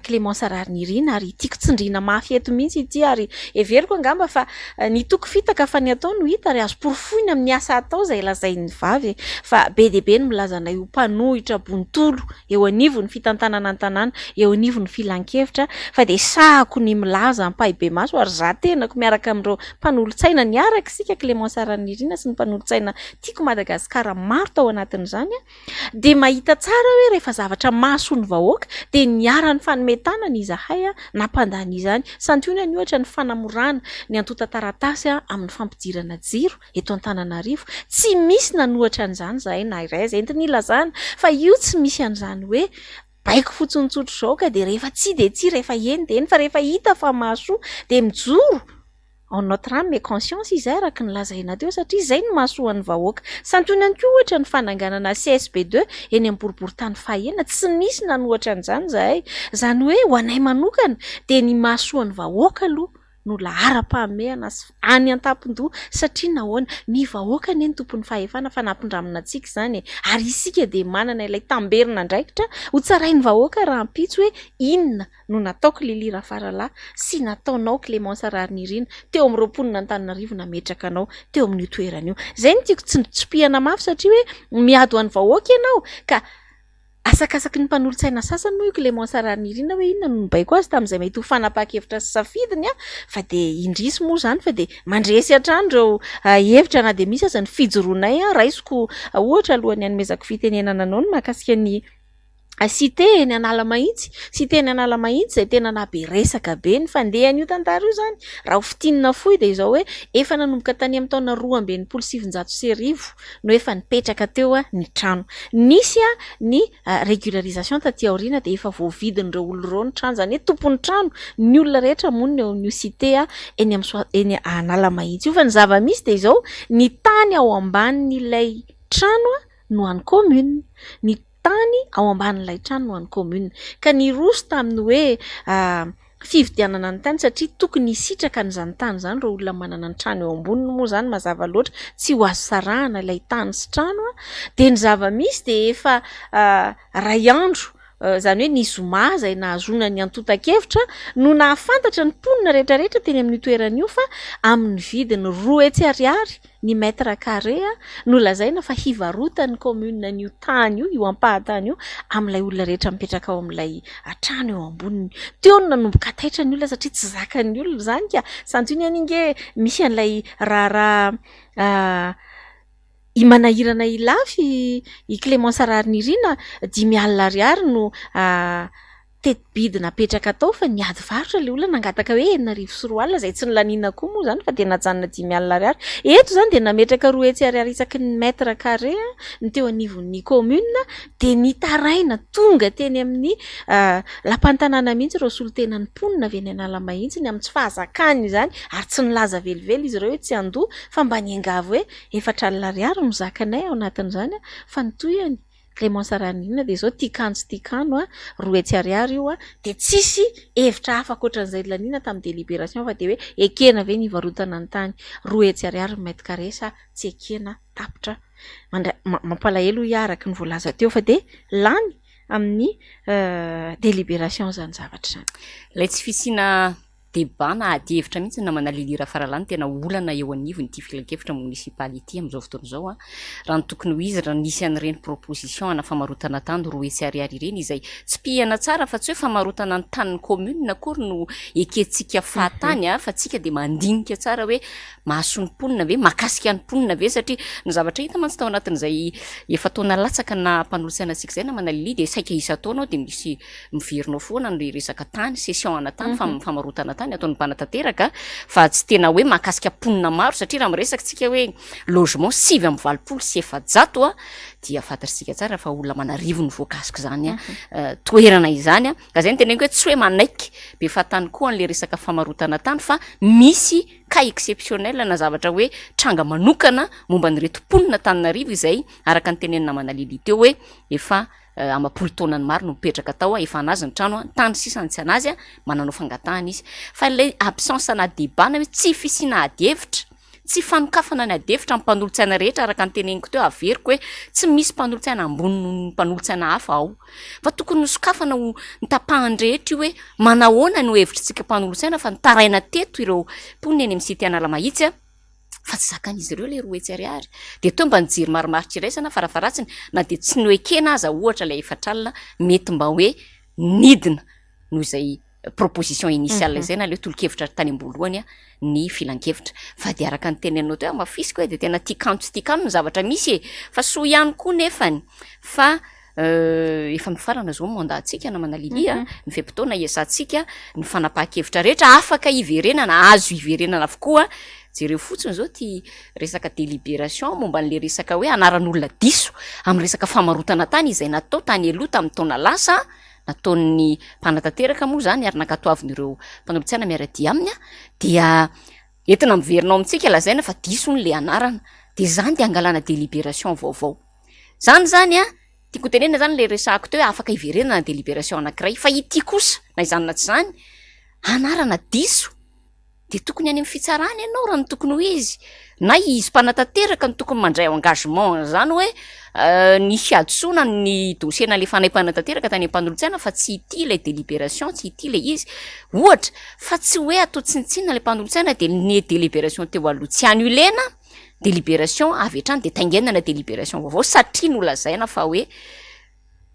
Clémence Rarnirina ary tiako tsindriana mafy eto mihitsy ity ary everiko angamba fa ny toko fitaka fa ny atao no hita ary azo porofoina amin'ny asa atao izay lazain'ny vavy fa be dia be ny milaza anay ho mpanohitra Bontolo eo anivon'ny fitantanana an-tanàna, eo anivon'ny filan-kevitra fa dia sahako ny milaza ampahibe maso ary za tenako miaraka amin'ireo mpanolotsaina niaraka isika Clémence Rarnirina sy ny mpanolotsaina tiako Madagasikara maro tao anatin'izany dia mahita tsara hoe rehefa zavatra maso ny vahoaka dia niara-ny fanometana ny izahay nampandany izany santionany ohatra ny fanamorana ny antota taratasy amin'ny fampidirana jiro eto Antananarivo tsy misy nanohatra an'izany zahay na iray izay entiny ilazana fa io tsy misy an'izany hoe baiko fotsontsotro izao ka dia rehefa tsy dia tsy rehefa eny dia eny fa rehefa hita fa maso dia mijoro en notre âme et conscience izay araka ny lazaina teo satria izay no mahasoan'ny vahoaka. Santionany koa ohatra ny fananganana CSB2 eny amin'ny boriboritany fahaenina tsy misy nanohatra an'izany zahay. Izany hoe ho anay manokana dia ny mahasoan'ny vahoaka aloha no lahara-pahamehana any an-tampon-doha satria nahoana ny vahoaka ny tompon'ny fahefana fa nampindramina antsika izany ary isika dia manana ilay tamberina andraikitra ho tsarain'ny vahoaka raha ampitso hoe inona no nataoko Lili Rafaralahy sy nataonao Clémence Rarnirina teo amin'ny roapolona Antananarivo nametraka anao teo amin'io toerana io. Izay no tiako tsipihana mafy satria hoe miady ho an'ny vahoaka ianao ka asakasaky ny mpanolotsaina sasany moa io Clémence Rarnirina hoe inona no nibaiko azy tamin'izay mety ho fanapa-kevitra sy safidiny fa dia indrisy moa izany fa dia mandresy hatrany ireo hevitra na dia misy aza ny fijoroanay raisiko ohatra alohan'ny hanomezako fitenenana anao ny mahakasika ny cité eny Analamahitsy, cité eny Analamahitsy izay tena nabe resaka be ny fandehany io tantara io izany raha ho fitinina fohy dia izao hoe efa nanomboka tany amin'ny taona 2027 no efa nipetraka teo ny trano. Nisy ny régularisation taty aoriana dia efa voavidin'ireo olona ireo ny trano izany hoe tompon'ny trano ny olona rehetra monina eo amin'io cité eny Analamahitsy io fa ny zava-misy dia izao ny tany ao ambanin'ilay trano no an'ny commune, ny tany ao ambanin'ilay trano no an'ny commune ka ny roso tamin'ny hoe fividianana ny tany satria tokony hisitraka n'izany tany izany ireo olona manana ny trano eo amboniny moa izany mazava loatra tsy ho azo sarahana ilay tany sy trano dia ny zava-misy dia efa ray andro izany hoe ny zoma izay nahazoana ny antota-kevitra no nahafantatra ny mponina rehetrarehetra teny amin'ny toerana io fa amin'ny vidiny 2 hetsy ariary ny mètre carré no lazaina fa hivarotan'ny commune n'io tany io ampahatany io amin'ilay olona rehetra mipetraka ao amin'ilay trano eo amboniny. Teo no nanomboka taitra ny olona satria tsy zakan'ny olona izany ka santionany inge misy an'ilay raharaha i manahirana ilafy i Clémence Rarnirina 5,000 ariary no teti-bidy napetraka tao fa niady varotra ilay olona nangataka hoe 4,000 izay tsy nilaniana koa moa izany fa dia najanona 5,000 ariary. Eto izany dia nametraka 2 hetsy ariary isaky ny mètre carré ny teo anivon'ny commune dia nitaraina tonga teny amin'ny lampan-tanàna mihitsy ireo solotenan'ny mponina avy eny Analamahitsy ny amin'ny tsy fahazakany izany ary tsy nilaza velively izy ireo hoe tsy andoha fa mba niangavy hoe 4,000 ariary no zakanay ao anatin'izany fa nitoyany Clémence Rarnirina dia izao tikano 2 hetsy ariary io dia tsisy hevitra hafa ankoatran'izay laniana tamin'ny délibération fa dia hoe ekena ve ny varotana ny tany 2 hetsy ariary mètre carré sa tsy ekena tapitra mampalahelo iaraka ny voalaza teo fa dia lany amin'ny délibération izany zavatra izany. Ilay tsy fisiana débat na ady hevitra mihitsy namana Lili Rafaralahy tena olana eo anivony ity filan-kevitra municipaly ity amin'izao fotoana izao raha ny tokony ho izy raha nisy an'ireny proposition ana famarotana tany 2 hetsy ariary ireny izay tsy pihana tsara fa tsy hoe famarotana ny tanin'ny commune akory no ekentsika fahatany fa tsika dia mandinika tsara hoe mahaso ny mponina ve makasika ny mponina ve satria ny zavatra hita mantsy tao anatin'izay efa taona latsaka na mpanolotsaina antsika izay namana Lili dia saika isa-taonao dia misy miverinao foana ny resaka tany session ana tany famarotana tany ataon'ny mpanatanteraka fa tsy tena hoe mahakasika mponina maro satria raha miresaka tsika hoe logement 7,20 sy 700 dia fantatritsika tsara fa olona manarivo ny voakasika izany toerana izany ka izay ny teneniko hoe tsy hoe manaiky be fahatany koa an'le resaka famarotana tany fa misy cas exceptionnel na zavatra hoe tranga manokana momba ny reto mponina Antananarivo izay araka ny tenenina namana Lili teo hoe efa amapolo taonany maro no mipetraka tao efa anazy ny trano tany sisany tsy anazy mananao fangatahana izy fa ilay absence na debana hoe tsy fisina ady hevitra tsy fanokafana ny adevitra amin'ny mpanolontsaina rehetra araka ny teneniko teo averiko hoe tsy misy mpanolontsaina ambony mpanolontsaina hafa ao fa tokony nosokafana ho nitapahany-drehetra io hoe manahoana no hevitritsika mpanolontsaina fa nitaraina teto ireo mponina eny amin'ny sity anala mahitsy fa tsy zakan'izy ireo le roa etsariary de teo mba nijery marimaritra iraisana farafaratsiny na de tsy noekena aza ohatra ilay efatralina mety mba hoe nidina noho izay proposition initiale zay na le tolo-kevitra tany ambolohany ny filan-kevitra fa de araka ny tenenao teo mafisika hoe de tena tikanto sy tikano ny zavatra misy fa soa ihany koa nefany fa efa mifarana zao mandatsika na manalilia ny fepotona iazantsika ny fanapaha-kevitra rehetra afaka iverenana azo iverenana avokoa jereo fotsiny zao ty resaka délibération momba n'le resaka hoe anaran'olona diso amin'ny resaka famarotana tany izay natao tany aloha tamin'ny taona lasa nataon'ny mpanatanteraka moa zany ary nankatoavin'ireo mpanolontsaina miaradia aminy dia entina miverinao amintsika lazaina fa diso n'le anarana de zany de angalana délibération vaovao zany tiako tenena zany le resako teo hoe afaka iverenana délibération anankiray fa ity kosa na izany na tsy zany anarana diso de tokony any amin'ny fitsarany ianao raha ny tokony ho izy na izy mpanatanteraka ny tokony mandray ao engagement zany hoe nisy adosona ny dossier-na le fanay mpanatanteraka tany am-panolontsaina fa tsy ity ilay délibération tsy ity le izy ohatra fa tsy hoe atao tsinitsinina le mpanolontsaina de ny délibération teo aloha tsy annulena délibération avy hatrany de taingenana délibération vaovao satria nolazaina fa hoe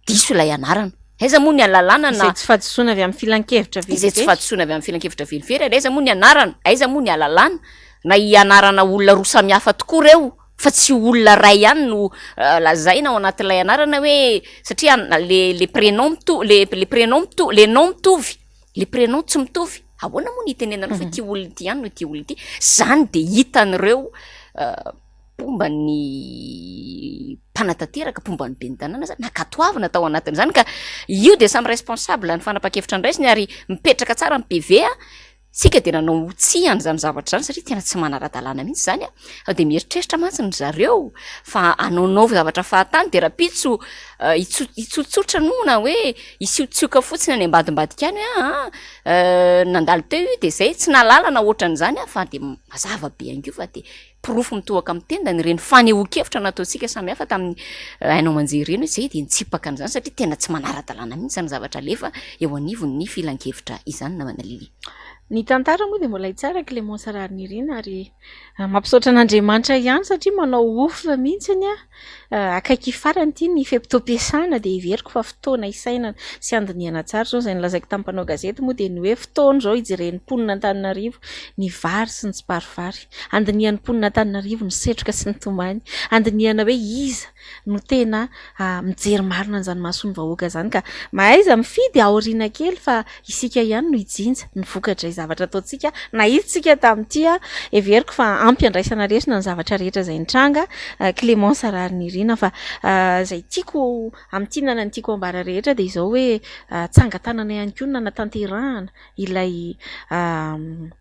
diso ilay anarana aiza moa ny alalana na tsy fahadisoana avy amin'ny filan-kevitra izay tsy fahadisoana avy amin'ny filan-kevitra verivery aiza moa ny anarana aiza moa ny alalana na ianarana olona roa samihafa tokoa reo fa tsy olona ray ihany no lazaina ao anatin'ilay anarana hoe satria le prénom le prénom le nom mitovy le prénom tsy mitovy ahoana moa ny itenenanao fa ty olona ity ihany no ty olona ity zany de hitan'ireo pomba ny mpanatanteraka pomba ny be ny tanàna zany nakatoavina tao anatin'izany ka io de samy responsable ny fanapaha-kevitra andraisiny ary mipetraka tsara ny PV sika de nanao tsihany zany zavatra zany satria tena tsy manara-dalàna mihitsy zany de mieritreritra mantsiny zareo fa anaonaovy zavatra fahatany de raha pitso itsotsotra nona hoe isiotsioka fotsiny any ambadimbadika any hoe nandalo teo io de zay tsy nalalana ohatran'izany fa de mazava be angio fa de pirofo mitohaka amin'ny tendany ireny fanehoan-kevitra nataontsika samihafa tamin'ny hainao manjery reny hoe zay de nitsipaka an'izany satria tena tsy manara-dalàna mihitsy zany zavatra alefa eo anivon'ny filan-kevitra izany na manalily ny tantara moa de mbola hitsara Clémence Rarinirina ary mampisaotra an'Andriamanitra ihany satria manao ofa mihitsiny akaiky farany ity ny fepitoam-piasana de iveriko fa fotoana isaina sy andiniana tsara zao zay nilazaiko tamin'ny mpanao gazety moa de ny hoe fotoana zao ijeren'ny mponina Antananarivo ny vary sy ny tsiparivary andinian'ny mponina Antananarivo ny setroka sy ny tomany andiniana hoe iza no tena mijery marina an'izany masony vahoaka zany ka mahaiza mifidy aoriana kely fa isika ihany no ijinja ny vokatra zavatra ataontsika na hitsika tamin'ity everiko fa ampy andraisana resina ny zavatra rehetra zay nitranga Clémence Rarinirina fa zay tiako amin'tinana ny tiako ambara rehetra de izao hoe tsangatanana ihany koa nanatanterahana ilay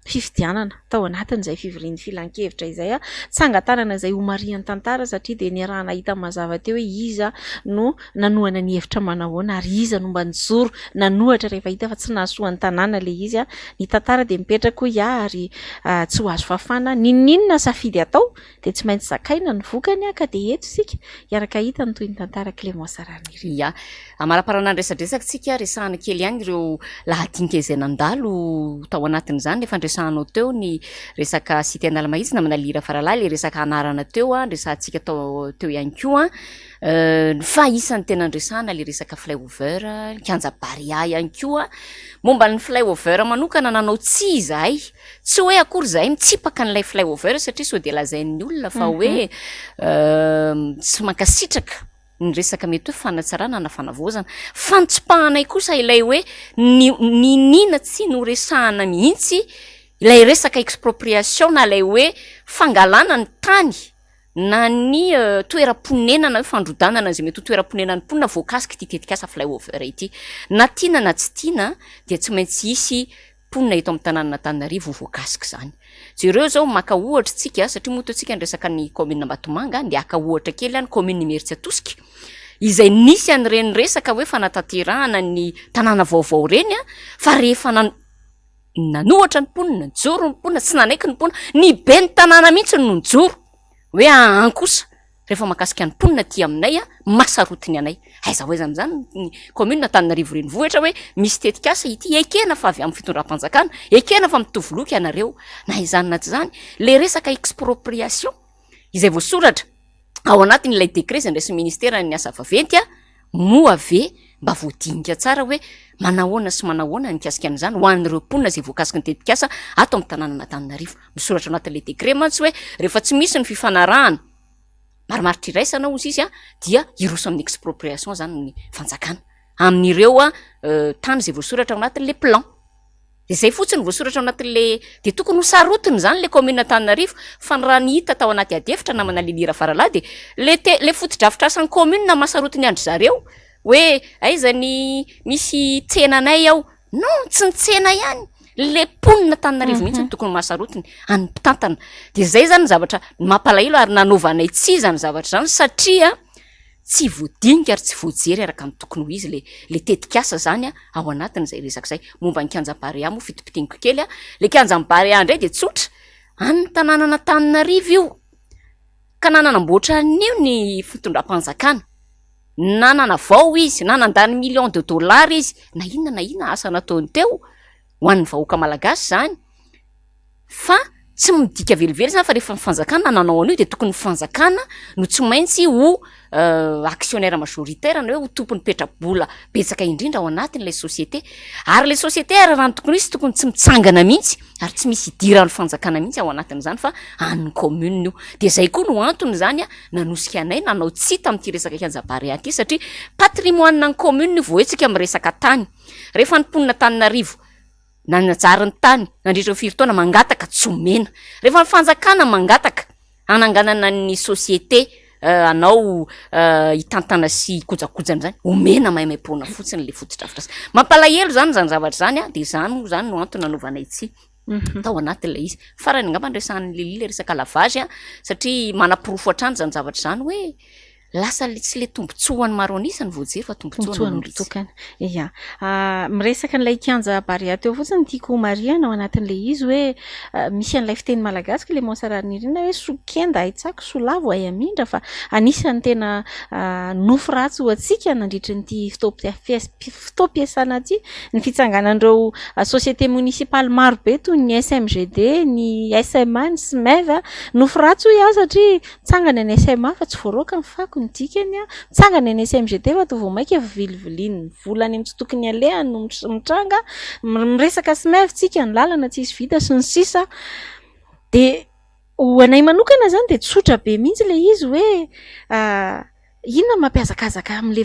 fifidianana tao anatin'izay fivorian'ny filan-kevitra izay tsangatanana izay homarian'ny tantara satria de ny raha nahita mazava teo hoe iza no nanohana ny hevitra manahoana ary iza no mba nijoro nanohatra rehefa hita fa tsy nahasoan'ny tanàna le izy ny tantara de mipetraka ary tsy ho azo fafana ninninona safidy atao de tsy maintsy zakaina ny vokany ka de eto sika iaraka hita ny toy ny tantara Clémence Rarinirina amara-parana andresadresaka tsika resahana kely ihany ireo lahadinika izay nandalo tao anatin'izany efa andresahanao teo ny resaka sity analamahitsy na manalira faralahy le resaka anarana teo andresantsika teo ihany koa ny fa isan'ny tena andresana le resaka flyover kanja baria ihany koa momba ny flyover manokana nanao tsy izahay tsy hoe akory zahay mitsipaka n'ilay flyover satria so de lazain'ny olona fa hoe tsy mankasitraka ny resaka mety hoe fanatsarana na fanavoazana fantsipahanay kosa ilay hoe ninina tsy noresahana mihitsy ilay resaka expropriation na ilay hoe fangalana ny tany na ny toeram-ponenana hoe fandrodanana zay mety ho toeram-ponenan'ny mponina voakasika ity tetikasa flyover ity na tiana na tsy tiana dia tsy maintsy hisy mponina eto amin'ny tanàna Antananarivo voakasika zany jereo zao maka ohatra tsika satria moa totsika ny resaka ny commune Ambatomanga de aka ohatra kely any commune Imerintsiatosika izay nisy an'ireny resaka hoe fanatanterahana ny tanàna vaovao reny a fa rehefa nanohatra ny mponina nijoro ny mponina tsy nanaiky ny mponina ny be ny tanàna mihitsy no nijoro hoe ankosa rehefa makasika ny mponina ty aminay a masarotiny anay aiza hoe zany ny commune Antananarivo renivohitra hoe misy tetikasa ity ekena fa avy amin'ny fitondram-panjakana ekena fa mitovy loky anareo na izany na tsy zany le resaka expropriation izay voasoratra ao anatin'ilay décret zay ndresy ministera ny asa vaventy a moa ave mba voadinika tsara hoe manahoana sy manahoana ny kasika an'izany ho an'ireo mponina zay voakasiky ny tetikasa ato amin'ny tanàna Antananarivo misoratra anatin'ilay décret mantsy hoe rehefa tsy misy ny fifanarahana marimaritra iraisana ozy izy a dia iroso amin'ny expropriation zany ny fanjakana amin'ireo a tany zay voasoratra ao anatin'le plan de zay fotsiny voasoratra ao anatin'le de tokony ho sarotiny zany le commune Antananarivo fa ny raha ny hita tao anaty adefitra namana lilira faralahy de le fotodrafitra asan'ny commune na masarotiny andry zareo hoe aiza ny misy tsenanay ao non tsy ny tsena ihany le mponina Antananarivo mihitsy ny tokony masarotiny any mpitantana de zay zany zavatra mampalahelo ary nanovanay tsy zany zavatra zany satria tsy voadinika ary tsy voajery araka ny tokony ho izy le tetikasa zany a ao anatiny zay resak'izay momba ny Kianjam-Barea mo fitipitigniko kely a le Kianjam-Barea ndray de tsotra any tanàna Antananarivo io ka nanamboatra an'io ny fitondram-panjakana na nanavao izy na nandany millions de dollars izy na inona asa nataony teo ho an'ny vahoaka malagasy zany fa tsy midika velively zany fa rehefa fanjakana nanao an'io de tokony fanjakana no tsy maintsy ho actionnaire majoritaire na hoe ho tompony petrabola betsaka indrindra ao anatin'ilay société ary le société ary raha ny tokony izy tokony tsy mitsangana mihitsy ary tsy misy idiran'ny fanjakana mihitsy ao anatin'izany fa an'ny commune io de zay koa no antony zany a nanosika anay nanao tsy tamin'ity resaka Kianjam-Barea ty satria patrimoine ny commune voetsika amin'ny resaka tany rehefa ny mponina Antananarivo nanajary ny tany nandritra 4 taona mangataka tsy omena rehefa ny fanjakana mangataka ananganana ny société anao hitantana sy kojakojana zany omena maimaimpona fotsiny le fotodrafitra mampalahelo zany zavatra zany a de zany no antony nanovanay tsy tao anatin'ilay izy farany angamba nresan'ny lelile resaka lavage a satria manapirofo hatrany zany zavatra zany hoe lasa tsy le tombontsoany maro anisany voajery fa tombontsoany tokana ya miresaka n'ilay Kianjam-Barea teo fotsiny tiako mariana ao anatin'le izy hoe misy an'ilay fiteny malagasy ka le moasararnirina hoe sokenda aitsako solavo ay amindra fa anisany tena nofo ratsy ho atsika nandritra nyty fitoam-piasana ty ny fitsanganan'ireo société municipale maro be toy ny SMGD ny SMA ny SMEV nofo ratsy ho iaho satria tsangana ny SMA fa tsy voaroaka ny fako ny dikany a tsangana ny SMGD fa toa vao maika efa viliviliny volany amin'ny tsy tokony alehany no mitranga miresaka SMEV tsika ny lalana tsy isy vita sy ny sisa de ho anay manokana zany de tsotra be mihitsy le izy hoe inona mampiazakazaka am'le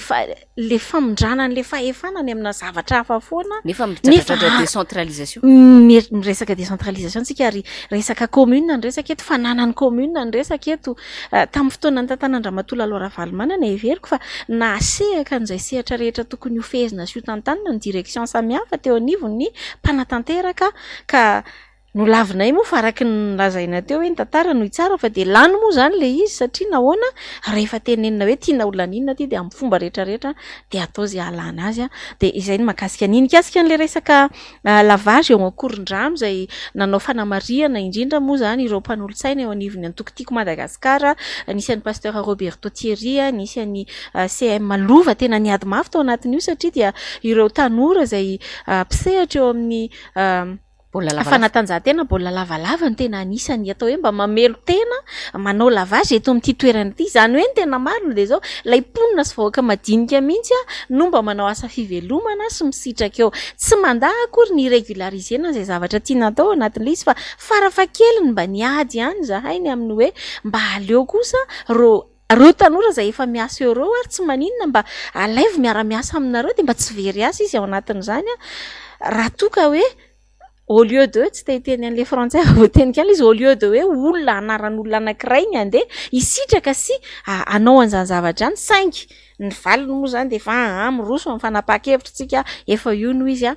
famindranany le fahefanany amina zavatra hafa foana nefa midradradratra décentralisation miresaka décentralisation tsika ary resaka commune ny resaka eto fananany commune ny resaka eto tamin'ny fotoanany tantanandramatola Laura Valmanana everiko fa nasehaka an'izay sehatra rehetra tokony ho fehezina sy ho tantanina ny direction samihafa teo anivon'ny mpanatanteraka ka no lavinay moa fa araky ny lazaina teo hoe ny tantara no itsara fa de lany moa zany le izy satria nahoana rehefa tenenina hoe tiana olaninona ty de amin'ny fomba rehetrarehetra de atao zay alana azy a de izay ny makasika niny kasika n'le resaka lavage eo ankoron-drano zay nanao fanamariana indrindra moa zany ireo mpanolotsaina eo anivony antokotiko Madagasikara nisy an'ny pasteur Roberto Thierry nisy an'ny CM Lova tena niady mafy tao anatin'io satria dia ireo tanora zay pisehatra eo amin'ny fanatanjahantena baolina lavalava ny tena anisany atao hoe mba mamelo tena manao lavage eto amin'ity toerana ity zany hoe ny tena marina de zao lay mponina sy vahoaka madinika mihitsy a no mba manao asa fivelomana sy misitraka eo tsy mandaha akory ny régularisena zay zavatra tiana atao anatin'le izy fa farafahakeliny mba niady ihany zahainy amin'ny hoe mba aleo kosa reo tanora zay efa miasa eo reo ary tsy maninona mba alaivo miara-miasa aminareo de mba tsy very asa izy ao anatin'izany a raha toka hoe au lieu de tsy teny an'le français voatenika izy au lieu de hoe olona anaran'olona anankiray ny andeha isitraka sy anao an'izany zavatra any saingy ny valiny moa zany de efa miroso amin'ny fanapakevitra tsika efa io no izy a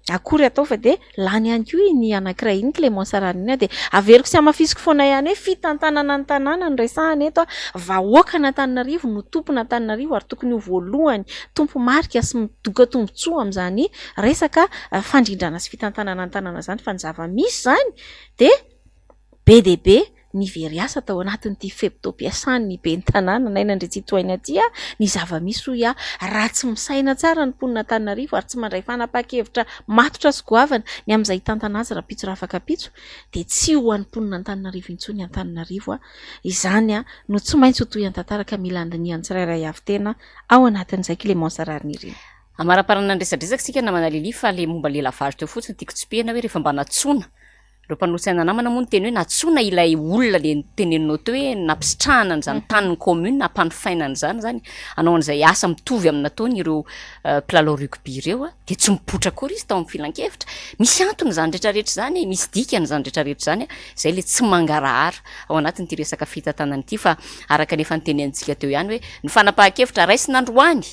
akory atao fa de lany ihany koa ny anankiray iny Clémence Sarany iny, de averiko sy amafisiko foana ihany hoe fitantanana ny tanàna ny resahana eto vahoaka n'Antananarivo no tompona Antananarivo ary tokony ho voalohany tompo marika sy midoka tombontsoa amin'izany resaka fandrindrana sy fitantanana ny tanàna zany, fa ny zava-misy zany de be de be ny very asa tao anatin'ity feptom-piasan'ny ben'ny tanàna na inandre tsy toaina aty ny zava-misy hoy raha tsy misaina tsara ny mponina Antananarivo ary tsy mandray fanapa-kevitra matotra sy goavana ny amin'izay tantana azy raha pitso raha afaka pitso de tsy ho an'ny mponina Antananarivo intsony Antananarivo izany no tsy maintsy ho toy an-tantara ka mila andiniany tsirairay avy tena ao anatin'izay Clémence Sarany ireny. Amara-parana ny resadresaka sika namana lili fa le momba le lavage teo fotsiny tiako tsipihana hoe rehefa mba natsona reo mpanosaina namana moa ny teny hoe natsona ilay olona le teneninao teo hoe nampisitrahana an'izany taniny commune nampanofainana zany anao an'izay asa mitovy aminataony ireo mpilalao rugby ireo de tsy mipotra kory izy tao amin'ny filan-kevitra, misy antony zany rehetrarehetra zany, misy dikany zany rehetrarehetra zany zay le tsy mangarahara ao anatin'ity resaka fitantanana ity, fa araka nefa ny tenentsika teo ihany hoe ny fanapahan-kevitra raisina androany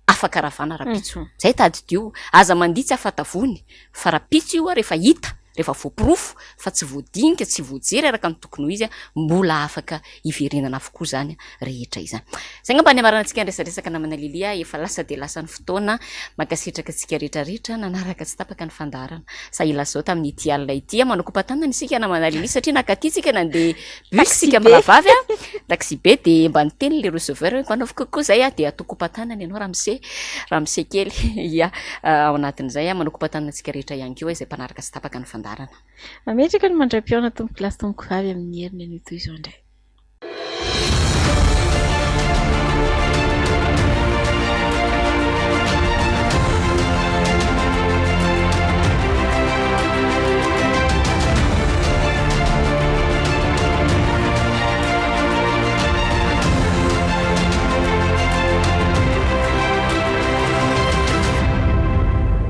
afaka ravana rapitso zay tadidio aza manditsy afatavony fa rapitso io rehefa hita rehefa voapirofo fa tsy voadinika tsy voajery araka ny tokony ho izy mbola afaka iverenana avokoa zany rehetra izany. Zay ngamba ny amaranantsika resaresaka namana lilia efa lasa de lasa ny fotoana makasitraka antsika rehetrarehetra nanaraka tsy tapaka ny fandarana sa ila zao tamin'ity alina ity manokom-patanana isika namana lilia satria nakatytsika nandeha bus sika miravavy taxi be de mba niteny le receveur hoe manaovy kokoa zay de atoko-patanana ianao ramose kely ia ao anatin'izay manokom-patanana antsika rehetra ihany koa izay mpanaraka sy tapaka ny fandarana. Mametraka ny mandram-piona tompo kilasy tompo vavy amin'ny heriny an'ito izao indray.